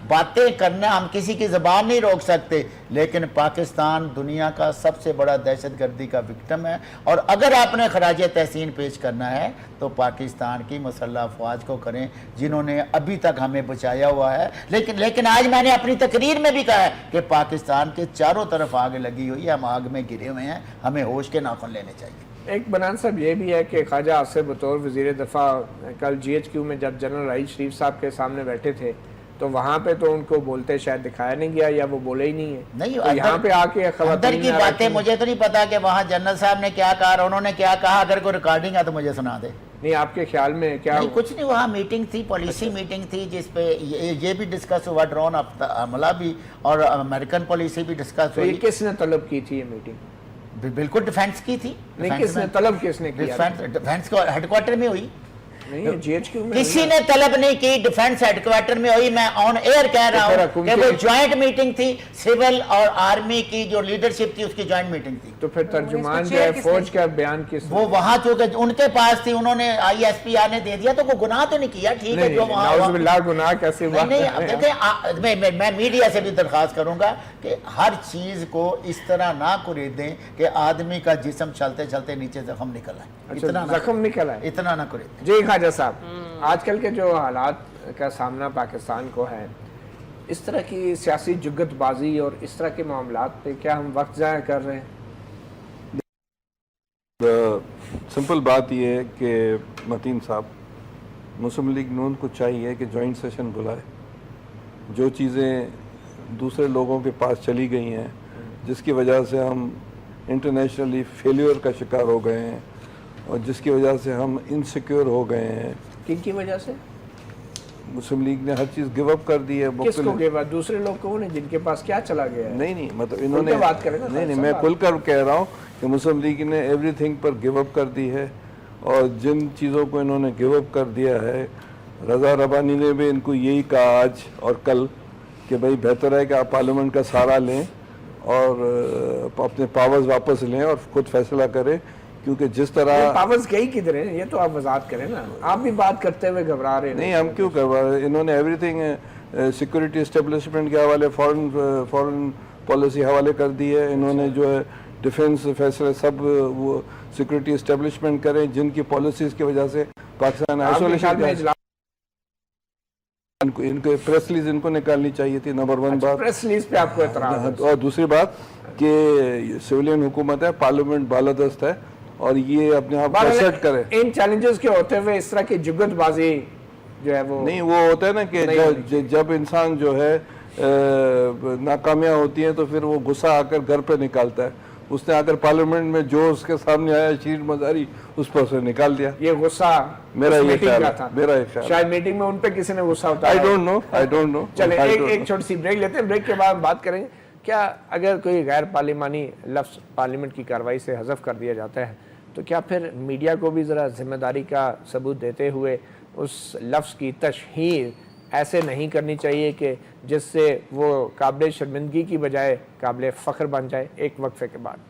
باتیں کرنا ہم کسی کی زبان نہیں روک سکتے، لیکن پاکستان دنیا کا سب سے بڑا دہشت گردی کا وکٹم ہے. اور اگر آپ نے خراج تحسین پیش کرنا ہے تو پاکستان کی مسلح افواج کو کریں جنہوں نے ابھی تک ہمیں بچایا ہوا ہے. لیکن آج میں نے اپنی تقریر میں بھی کہا ہے کہ پاکستان کے چاروں طرف آگ لگی ہوئی ہے، ہم آگ میں گرے ہوئے ہیں، ہمیں ہوش کے ناخن لینے چاہیے. ایک بنان صاحب یہ بھی ہے کہ خواجہ آصف بطور وزیر دفاع کل جی ایچ کیو میں جب جنرل راحیل شریف صاحب کے سامنے بیٹھے تھے تو وہاں پہ تو ان کو بولتے شاید دکھایا نہیں گیا، یا وہ بولے ہی نہیں ہے. نہیں، یہاں پہ آ کے اندر کی باتیں مجھے تو نہیں پتا کہ وہاں جنرل صاحب نے کیا کہا اور انہوں نے کیا کہا. اگر کوئی ریکارڈنگ ہے تو مجھے سنا دے. نہیں، آپ کے خیال میں کیا؟ نہیں کچھ نہیں، وہاں میٹنگ تھی، پالیسی میٹنگ تھی، جس پہ یہ بھی ڈسکس ہوا، ڈرون حملہ بھی اور امریکن پالیسی بھی ڈسکس ہوئی. کس نے طلب کی تھی یہ میٹنگ؟ بالکل ڈیفینس کی تھی. نہیں، کس نے طلب کس نے کیا؟ ڈیفینس کو ہیڈ کوارٹر میں ہوئی. جی ایچ کیو میں کسی نے طلب نہیں کی، ڈیفنس ہیڈ کوارٹر میں ہوئی. میں آن ایئر کہہ رہا ہوں کہ وہ جوائنٹ میٹنگ تھی، سول اور آرمی کی جو لیڈرشپ تھی اس کی جوائنٹ میٹنگ تھی. تو پھر ترجمان جو ہے فوج کا بیان کس نے؟ وہ وہاں چونکہ ان کے پاس تھی، انہوں نے آئی ایس پی آر نے دے دیا، تو کوئی گناہ تو نہیں کیا. ٹھیک ہے، جو وہاں نعوذ باللہ گناہ کیسے ہوا؟ نہیں، میں میڈیا سے بھی درخواست کروں گا کہ ہر چیز کو اس طرح نہ خریدیں کہ آدمی کا جسم چلتے چلتے نیچے زخم نکل آئے. زخم نکل آئے، اتنا نہ خریدیں. جی خواجہ صاحب، آج کل کے جو حالات کا سامنا پاکستان کو ہے، اس طرح کی سیاسی جگت بازی اور اس طرح کے معاملات پہ کیا ہم وقت ضائع کر رہے ہیں؟ سمپل بات یہ ہے کہ متین صاحب، مسلم لیگ نون کو چاہیے کہ جوائنٹ سیشن بلائے. جو چیزیں دوسرے لوگوں کے پاس چلی گئی ہیں جس کی وجہ سے ہم انٹرنیشنلی فیلیور کا شکار ہو گئے ہیں اور جس کی وجہ سے ہم انسیکیور ہو گئے ہیں. کن کی وجہ سے؟ مسلم لیگ نے ہر چیز گیو اپ کر دی ہے. کس کو گیو اپ؟ دوسرے لوگ کون ہیں جن کے پاس کیا چلا گیا ہے؟ نہیں مطلب انہوں نے بات کریں نا. نہیں میں کھل کر کہہ رہا ہوں کہ مسلم لیگ نے ایوری تھنگ پر گیو اپ کر دی ہے، اور جن چیزوں کو انہوں نے گیو اپ کر دیا ہے، رضا ربانی نے بھی ان کو یہی کہا آج اور کل کہ بھائی بہتر ہے کہ آپ پارلیمنٹ کا سہارا لیں اور اپنے پاورز واپس لیں اور خود فیصلہ کریں، کیونکہ جس طرح پاورز گئی کدھر ہیں یہ تو آپ وضاحت کریں نا. آپ بھی بات کرتے ہوئے گھبرا رہے ہیں. نہیں، ہم کیوں کروا رہے؟ انہوں نے ایوری تھنگ سیکورٹی اسٹیبلشمنٹ کے حوالے، فورن پالیسی حوالے کر دی ہے. انہوں نے جو ہے ڈیفنس فیصلے سب وہ سیکورٹی اسٹیبلشمنٹ کریں جن کی پالیسیز کی وجہ سے پاکستان آئسولیشن میں. ان کو پریس ریلیز ان کو نکالنی چاہیے تھی، نمبر 1 بات. پریس ریلیز پہ آپ کو اعتراض ہے؟ اور دوسری بات کہ سویلین حکومت ہے، پارلیمنٹ بالادست ہے اور یہ اپنے آپ کو سیٹ کرے. ان چیلنجز کے ہوتے ہوئے اس طرح کی جگت بازی جو ہے وہ نہیں، وہ ہوتا ہے نا کہ جب انسان جو ہے ناکامیاں ہوتی ہیں تو پھر وہ غصہ آ کر گھر پہ نکالتا ہے. اس نے آ کر پارلیمنٹ میں جو اس کے سامنے آیا شیر مزاری اس پر اسے نکال دیا. یہ غصہ میرا یہ خیال ہے. شاید میٹنگ میں ان پہ کسی نے غصہ ہوتا ہے. I don't know. چلیں ایک چھوٹی سی بریک لیتے ہیں. بریک کے بعد بات کریں کیا اگر کوئی غیر پارلیمانی لفظ پارلیمنٹ کی کارروائی سے حذف کر دیا جاتا ہے تو کیا پھر میڈیا کو بھی ذرا ذمہ داری کا ثبوت دیتے ہوئے اس لفظ کی تشہیر ایسے نہیں کرنی چاہیے کہ جس سے وہ قابل شرمندگی کی بجائے قابل فخر بن جائے؟ ایک وقفے کے بعد.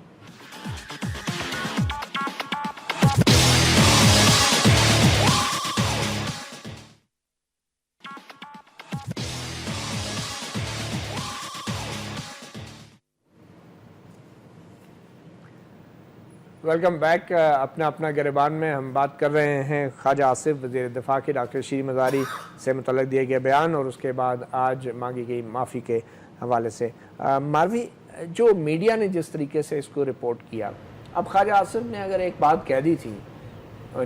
Welcome back. اپنا گریبان میں ہم بات کر رہے ہیں خواجہ آصف وزیر دفاع کے ڈاکٹر شیر مزاری سے متعلق دیے گئے بیان اور اس کے بعد آج مانگی گئی معافی کے حوالے سے. ماروی، جو میڈیا نے جس طریقے سے اس کو رپورٹ کیا، اب خواجہ آصف نے اگر ایک بات کہہ دی تھی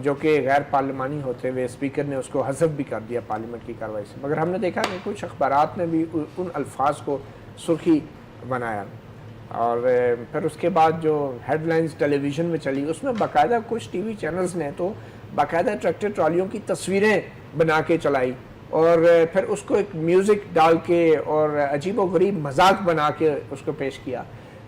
جو کہ غیر پارلیمانی ہوتے ہوئے اسپیکر نے اس کو حذف بھی کر دیا پارلیمنٹ کی کارروائی سے، مگر ہم نے دیکھا کہ کچھ اخبارات نے بھی ان الفاظ کو سرخی بنایا، اور پھر اس کے بعد جو ہیڈ لائنز ٹیلی ویژن میں چلی اس میں باقاعدہ کچھ ٹی وی چینلز نے تو باقاعدہ ٹریکٹر ٹرالیوں کی تصویریں بنا کے چلائی، اور پھر اس کو ایک میوزک ڈال کے اور عجیب و غریب مذاق بنا کے اس کو پیش کیا۔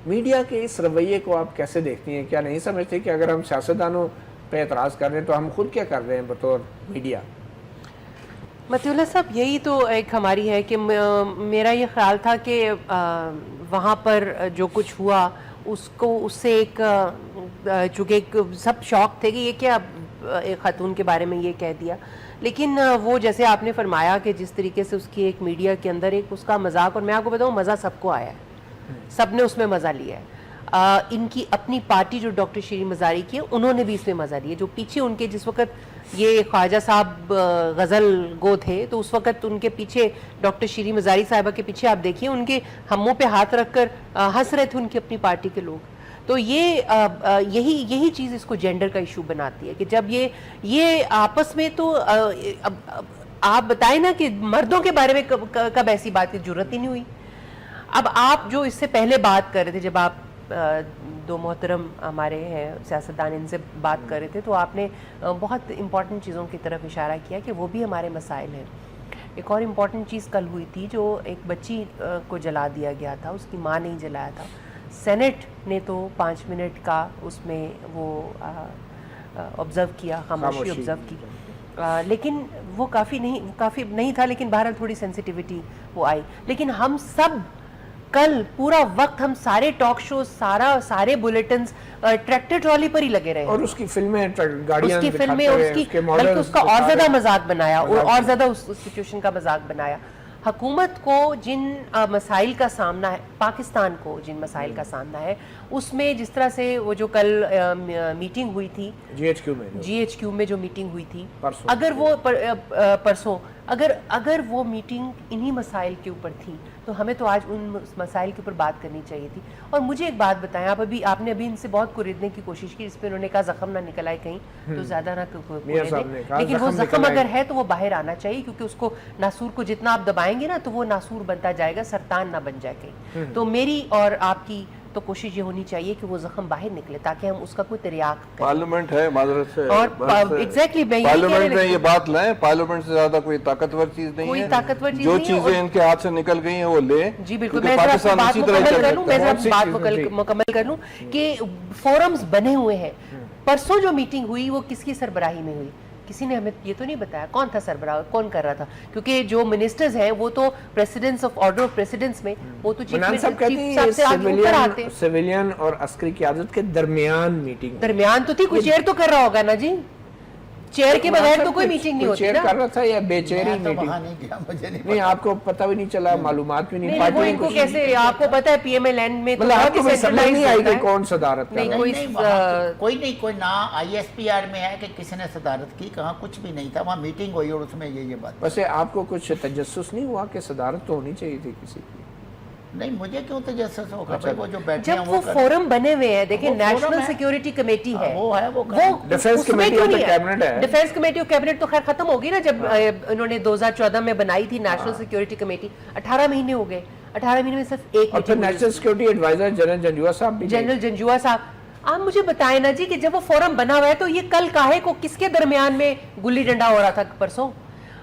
میڈیا کے اس رویے کو آپ کیسے دیکھتی ہیں؟ کیا نہیں سمجھتے کہ اگر ہم سیاستدانوں پہ اعتراض کر رہے ہیں تو ہم خود کیا کر رہے ہیں بطور میڈیا؟ مطیع اللہ صاحب، یہی تو ایک ہماری ہے کہ میرا یہ خیال تھا کہ وہاں پر جو کچھ ہوا اس کو اس سے ایک چونکہ سب شوق تھے کہ یہ کیا ایک خاتون کے بارے میں یہ کہہ دیا، لیکن وہ جیسے آپ نے فرمایا کہ جس طریقے سے اس کی ایک میڈیا کے اندر ایک اس کا مذاق، اور میں آپ کو بتاؤں مزہ سب کو آیا ہے، سب نے اس میں مزہ لیا ہے۔ ان کی اپنی پارٹی جو ڈاکٹر شیریں مزاری کی ہے انہوں نے بھی اس میں مزہ لیا، جو پیچھے ان کے جس وقت یہ خواجہ صاحب غزل گو تھے تو اس وقت ان کے پیچھے ڈاکٹر شیریں مزاری صاحبہ کے پیچھے آپ دیکھیے ان کے ہموں پہ ہاتھ رکھ کر ہنس رہے تھے ان کی اپنی پارٹی کے لوگ۔ تو یہی چیز اس کو جینڈر کا ایشو بناتی ہے کہ جب یہ آپس میں، تو آپ بتائیں نا کہ مردوں کے بارے میں کب ایسی بات کی جرت ہی نہیں ہوئی۔ اب آپ جو اس سے پہلے بات کر رہے تھے، جب آپ دو محترم ہمارے ہیں سیاستدان ان سے بات کر رہے تھے تو آپ نے بہت امپورٹنٹ چیزوں کی طرف اشارہ کیا کہ وہ بھی ہمارے مسائل ہیں۔ ایک اور امپورٹنٹ چیز کل ہوئی تھی، جو ایک بچی کو جلا دیا گیا تھا، اس کی ماں نے ہی جلایا تھا، سینٹ نے تو 5 منٹ کا اس میں وہ آبزرو کیا، خاموشی آبزرو کی، لیکن وہ کافی نہیں تھا، لیکن بہرحال تھوڑی سینسیٹیوٹی وہ آئی۔ لیکن ہم سب کل پورا وقت ہم سارے ٹاک شوز، سارے بلیٹنز ٹریکٹر ٹرالی پر ہی لگے رہے، اور اس کی فلمیں، گاڑیاں، اس کی فلمیں، بلکہ اس کا اور زیادہ مذاق بنایا اور زیادہ اس سچویشن کا مذاق بنایا۔ حکومت کو جن مسائل کا سامنا ہے، پاکستان کو جن مسائل کا سامنا ہے، اس میں جس طرح سے وہ جو کل میٹنگ ہوئی تھی جی ایچ کیو میں جو میٹنگ ہوئی تھی، اگر وہ پرسوں اگر وہ میٹنگ انہی مسائل کے اوپر تھی تو ہمیں تو آج ان مسائل کے اوپر بات کرنی چاہیے تھی۔ اور مجھے ایک بات بتائیں، آپ نے ابھی ان سے بہت کوریدنے کی کوشش کی، اس پہ انہوں نے کہا زخم نہ نکل آئے کہیں تو زیادہ نہ کوریدیں، لیکن وہ زخم اگر ہے تو وہ باہر آنا چاہیے، کیونکہ اس کو ناسور کو جتنا آپ دبائیں گے نا تو وہ ناسور بنتا جائے گا، سرطان نہ بن جائے کہیں۔ تو میری اور آپ کی تو کوشش یہ ہونی چاہیے کہ وہ زخم باہر نکلے تاکہ ہم اس کا کوئی تریاق کریں۔ پارلیمنٹ ہے، معذرت سے، اور ایگزیکٹلی پارلیمنٹ میں یہ بات لائیں، پارلیمنٹ سے زیادہ کوئی طاقتور چیز نہیں ہے، کوئی طاقتور چیز جو چیزیں ان کے ہاتھ سے نکل گئی ہیں وہ لیں۔ جی بالکل، میں بات مکمل کر لوں کہ فورمز بنے ہوئے ہیں۔ پرسوں جو میٹنگ ہوئی وہ کس کی سربراہی میں ہوئی؟ کسی نے ہمیں یہ تو نہیں بتایا کون تھا سربراہ، کون کر رہا تھا، کیونکہ جو منسٹرز ہیں وہ تو precedents of order of precedents میں، وہ تو چیف صاحب سے آگے اوپر آتے ہیں۔ سویلین اور عسکری قیادت کے درمیان میٹنگ، درمیان تو تھی، کوئی چیئر تو کر رہا ہوگا نا جی، چیئر کے بغیر تو کوئی میٹنگ نہیں ہوتی چیئر نا۔ کر رہا تھا یا بے چیئر ہی میٹنگ؟ نہیں، آپ کو پتہ بھی نہیں چلا، معلومات بھی نہیں، وہ ان کو کیسے، آپ کو پتہ ہے پی ایم ایل این میں مطلب آپ کو سمجھ نہیں آئی کہ کون صدارت کر رہا ہے؟ کوئی نہ آئی ایس پی آر میں ہے کہ کسی نے صدارت کی، کہاں کچھ بھی نہیں تھا، وہاں میٹنگ ہوئی اور اس میں یہ بات۔ ویسے آپ کو کچھ تجسس نہیں ہوا کہ صدارت تو ہونی چاہیے تھی کسی کی؟ نہیں، مجھے کیوں تجسس ہوگا بھائی، وہ جو بیٹھے ہیں جب وہ فورم بنے ہوئے ہیں، دیکھیں نیشنل سیکیورٹی کمیٹی ہے، وہ ہے، وہ ڈیفنس کمیٹی اور کیبنٹ ہے، ڈیفنس کمیٹی اور کیبنٹ تو خیر ختم ہوگی نا، جب انہوں نے 2014 میں بنائی تھی نیشنل سیکیورٹی کمیٹی، 18 مہینے ہو گئے، 18 مہینے میں صرف ایک، اور پھر national security advisor general Janjua صاحب بھی، جنرل جنجوا صاحب۔ آپ مجھے بتائیں نا جی کہ جب وہ فورم بنا ہوا ہے تو یہ کل کاہے کو کس کے درمیان میں گلی ڈنڈا ہو رہا تھا پرسوں؟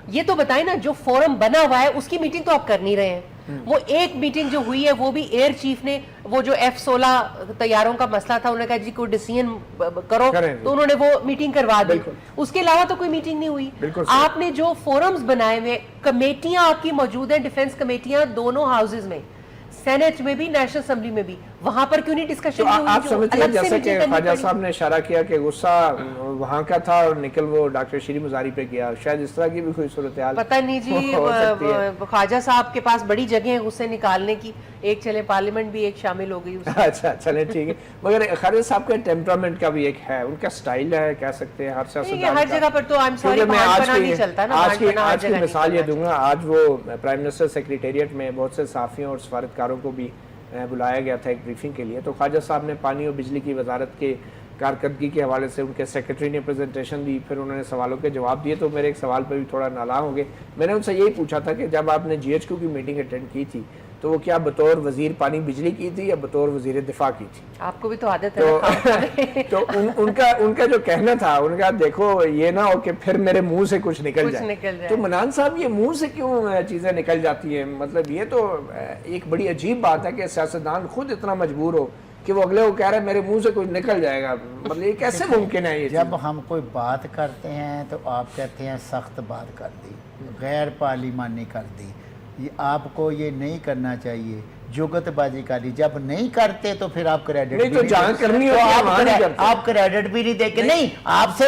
یہ تو بتائیں نا، جو فورم بنا ہوا ہے اس کی میٹنگ تو آپ کر نہیں رہے ہیں۔ وہ ایک میٹنگ جو ہوئی ہے وہ بھی ایئر چیف نے، وہ جو F-16 طیاروں کا مسئلہ تھا، انہوں نے کہا جی کوئی ڈیسیژن کرو، تو انہوں نے وہ میٹنگ کروا دی، اس کے علاوہ تو کوئی میٹنگ نہیں ہوئی۔ آپ نے جو فورمز بنائے ہوئے، کمیٹیاں آپ کی موجود ہیں، ڈیفنس کمیٹیاں دونوں ہاؤسز میں، سینٹ میں بھی، نیشنل اسمبلی میں بھی، وہاں پر کیوں نہیں ڈسکشن ہوئی؟ آپ سمجھتے ہیں جیسا کہ خواجہ صاحب نے اشارہ کیا کہ غصہ وہاں کا تھا اور نکل وہ ڈاکٹر شیریں مزاری پہ گیا، شاید اس طرح کی بھی کوئی صورتحال پتہ نہیں جی، خواجہ صاحب کے پاس بڑی جگہ ہے غصے نکالنے کی، ایک چلے پارلیمنٹ بھی ایک شامل ہو گئی اس میں۔ اچھا چلیں ٹھیک ہے، مگر خواجہ صاحب کا ٹیمپرامنٹ کا بھی ایک ہے، ان کا سٹائل ہے، کہہ سکتے ہیں ہر سیاستدان ہر جگہ پر تو آئی ایم سوری بہان پنا نہیں چلتا نا، آج کی مثال یہ دوں گا، آج وہ پرائم منسٹر سیکریٹریٹ میں بہت سے صحافیوں اور سفارتکاروں کو بھی بلایا گیا تھا ایک بریفنگ کے لیے، تو خواجہ صاحب نے پانی اور بجلی کی وزارت کے کارکردگی کے حوالے سے ان کے سیکرٹری نے پریزنٹیشن دی، پھر انہوں نے سوالوں کے جواب دیے. تو میرے ایک سوال پہ بھی تھوڑا نالاں ہو گئے. میں نے ان سے یہی پوچھا تھا کہ جب آپ نے جی ایچ کیو کی میٹنگ اٹینڈ کی تھی تو وہ کیا بطور وزیر پانی بجلی کی تھی یا بطور وزیر دفاع کی تھی؟ آپ کو بھی تو عادت ہے. تو ان کا جو کہنا تھا، ان کا دیکھو یہ نہ ہو کہ پھر میرے منہ سے کچھ نکل جائے. تو منان صاحب یہ منہ سے کیوں چیزیں نکل جاتی ہیں؟ مطلب یہ تو ایک بڑی عجیب بات ہے کہ سیاستدان خود اتنا مجبور ہو کہ وہ اگلے کو کہہ رہے ہیں میرے منہ سے کچھ نکل جائے گا. مطلب یہ کیسے ممکن ہے؟ یہ جب ہم کوئی بات کرتے ہیں تو آپ کہتے ہیں سخت بات کر دی، غیر پارلیمانی کر دی، آپ کو یہ نہیں کرنا چاہیے، جگت بازی کر دی. جب نہیں کرتے تو پھر آپ کریڈٹ نہیں، تو جہاں کرنی ہوتی ہے آپ کریڈٹ بھی نہیں دے کے. نہیں، آپ سے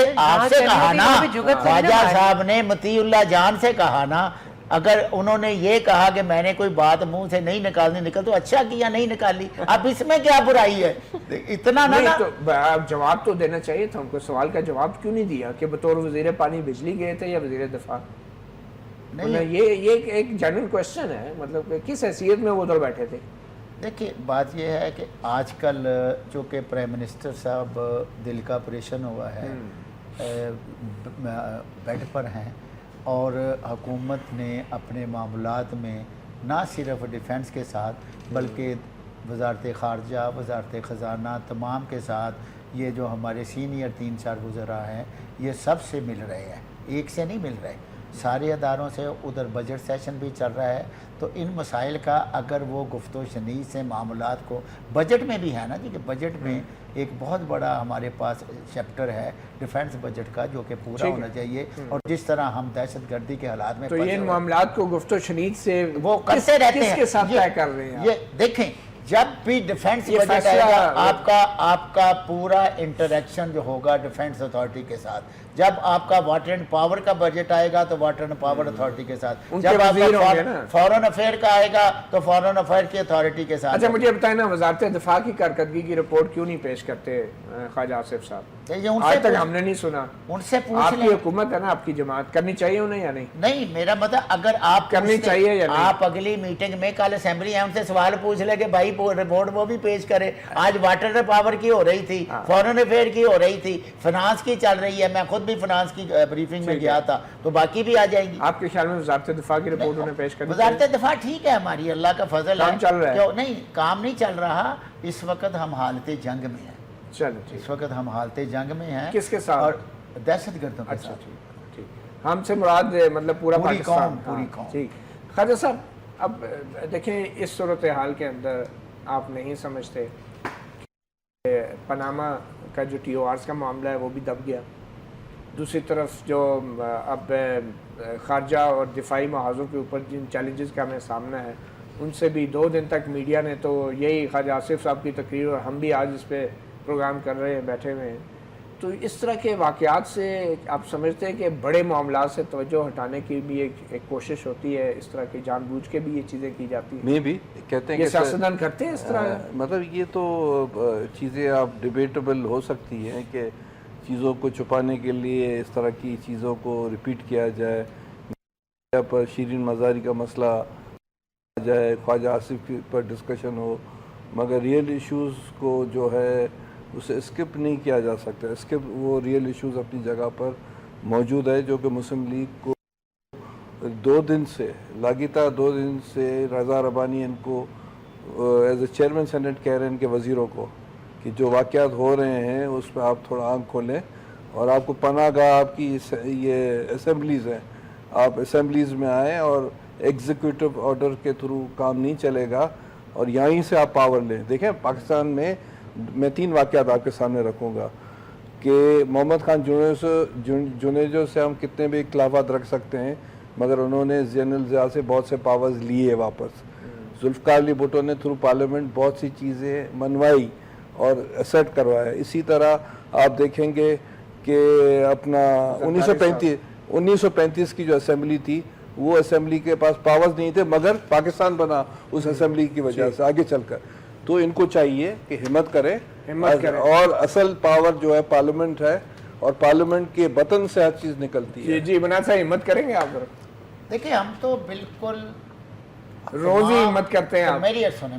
کہا نا، خواجہ صاحب نے مطیع اللہ جان سے کہا نا، اگر انہوں نے یہ کہا کہ میں نے کوئی بات منہ سے نہیں نکالنی نکل تو اچھا کیا نہیں نکالی. اب اس میں کیا برائی ہے؟ اتنا نہ جواب تو دینا چاہیے تھا ان کو. سوال کا جواب کیوں نہیں دیا کہ بطور وزیر پانی بجلی گئے تھے یا وزیر دفاع؟ یہ ایک جنرل کوشچن ہے، مطلب کہ کس حیثیت میں وہ ادھر بیٹھے تھے؟ دیکھیے بات یہ ہے کہ آج کل چونکہ پرائم منسٹر صاحب دل کا آپریشن ہوا ہے، بیڈ پر ہیں، اور حکومت نے اپنے معاملات میں نہ صرف ڈیفنس کے ساتھ بلکہ وزارت خارجہ، وزارت خزانہ تمام کے ساتھ یہ جو ہمارے سینئر 3-4 وزراء ہیں یہ سب سے مل رہے ہیں، ایک سے نہیں مل رہے، سارے اداروں سے. ادھر بجٹ سیشن بھی چل رہا ہے، تو ان مسائل کا اگر وہ گفت و شنید سے معاملات کو، بجٹ میں بھی ہے نا جی، کہ بجٹ میں ایک بہت بڑا ہمارے پاس چیپٹر ہے ڈیفنس بجٹ کا جو کہ پورا ہونا چاہیے. اور جس طرح ہم دہشت گردی کے حالات میں تو یہ ان معاملات کو گفت و شنید سے وہ کرتے رہتے ہیں، کس کے ساتھ طے کر رہے ہیں؟ یہ دیکھیں جب بھی ڈیفنس بجٹ آئے گا آپ کا پورا انٹریکشن جو ہوگا ڈیفنس اتھارٹی کے ساتھ. جب آپ کا واٹر اینڈ پاور کا بجٹ آئے گا تو واٹر اینڈ پاور اتھارٹی کے ساتھ. جب آپ کا فورن افیئر کا آئے گا تو فورن افیئر کی اتھارٹی کے ساتھ. اچھا مجھے بتائیں نا، وزارت دفاع کی کارکردگی کی رپورٹ کیوں نہیں پیش کرتے خواجہ آصف صاحب؟ آج تک ہم نے نہیں سنا. ان سے پوچھ آپ کی حکومت ہے نا، آپ کی جماعت، کرنی چاہیے انہیں یا نہیں؟ نہیں، میرا مطلب اگر آپ کرنی چاہیے یا نہیں، آپ اگلی میٹنگ میں کل اسمبلی ہے ان سے سوال پوچھ لے کہ بھائی رپورٹ وہ بھی پیش کرے. آج واٹر پاور کی ہو رہی تھی، فورن افیئر کی ہو رہی تھی، فنانس کی چل رہی ہے. میں خود بھی فنانس کی بریفنگ میں گیا تھا، تو باقی بھی آ جائیں گی. آپ کے خیال میں وزارت دفاع کی رپورٹ انہیں پیش کرنی؟ وزارت دفاع ٹھیک ہے ہماری، اللہ کا فضل ہے. کام چل رہا ہے؟ نہیں، کام نہیں چل رہا. اس وقت ہم حالت جنگ میں ہیں. چلو اس وقت ہم حالت جنگ میں ہیں. کس کے ساتھ؟ اور دہشت گردوں کے ساتھ. ٹھیک. ہم سے مراد مطلب پورا پاکستان، پوری قوم. ٹھیک. خواجہ صاحب اب دیکھیں اس صورتحال کے اندر آپ نہیں سمجھتے کہ پاناما کا جو ٹی او آرز کا معاملہ ہے وہ بھی دب گیا؟ دوسری طرف جو اب خارجہ اور دفاعی محاذوں کے اوپر جن چیلنجز کا ہمیں سامنا ہے ان سے بھی 2 دن تک میڈیا نے تو یہی خواجہ آصف صاحب کی تقریر، اور ہم بھی آج اس پہ پروگرام کر رہے ہیں، بیٹھے ہوئے ہیں. تو اس طرح کے واقعات سے آپ سمجھتے ہیں کہ بڑے معاملات سے توجہ ہٹانے کی بھی ایک کوشش ہوتی ہے، اس طرح کی جان بوجھ کے بھی یہ چیزیں کی جاتی ہیں؟ میں بھی کہتے ہیں کہ سیاستدان کرتے ہیں اس طرح؟ مطلب یہ تو چیزیں آپ ڈیبیٹیبل ہو سکتی ہیں کہ چیزوں کو چھپانے کے لیے اس طرح کی چیزوں کو ریپیٹ کیا جائے. پر شیرین مزاری کا مسئلہ آ جائے، خواجہ آصف پر ڈسکشن ہو، مگر ریئل ایشوز کو جو ہے اسے اسکپ نہیں کیا جا سکتا. وہ ریئل ایشوز اپنی جگہ پر موجود ہے، جو کہ مسلم لیگ کو 2 دن سے لاگتا 2 دن سے رضا ربانی ان کو ایز اے چیئرمین سینٹ کہہ رہے ہیں ان کے وزیروں کو کہ جو واقعات ہو رہے ہیں اس پہ آپ تھوڑا آنکھ کھولیں، اور آپ کو پناہ گاہ آپ کی یہ اسمبلیز ہیں، آپ اسمبلیز میں آئیں، اور ایگزیکیوٹو آرڈر کے تھرو کام نہیں چلے گا، اور یہیں سے آپ پاور لیں. دیکھیں پاکستان میں 3 واقعات آپ کے سامنے رکھوں گا کہ محمد خان جنیجو سے ہم کتنے بھی اختلافات رکھ سکتے ہیں، مگر انہوں نے زین الضیاء سے بہت سے پاورز لیے واپس. ذوالفقار علی بھٹو نے تھرو پارلیمنٹ بہت سی چیزیں منوائی اور ایسیٹ کروایا. اسی طرح آپ دیکھیں گے کہ اپنا 1935 کی جو اسمبلی تھی، وہ اسمبلی کے پاس پاورز نہیں تھے، مگر پاکستان بنا اس اسمبلی کی وجہ سے آگے چل کر. تو ان کو چاہیے کہ ہمت کریں، اور اصل پاور جو ہے پارلیمنٹ ہے، اور پارلیمنٹ کے بطن سے ہر چیز نکلتی ہے. جی منان صاحب ہمت کریں گے آپ؟ دیکھیں ہم تو بالکل روز ہی ہمت کرتے ہیں. میری سنیں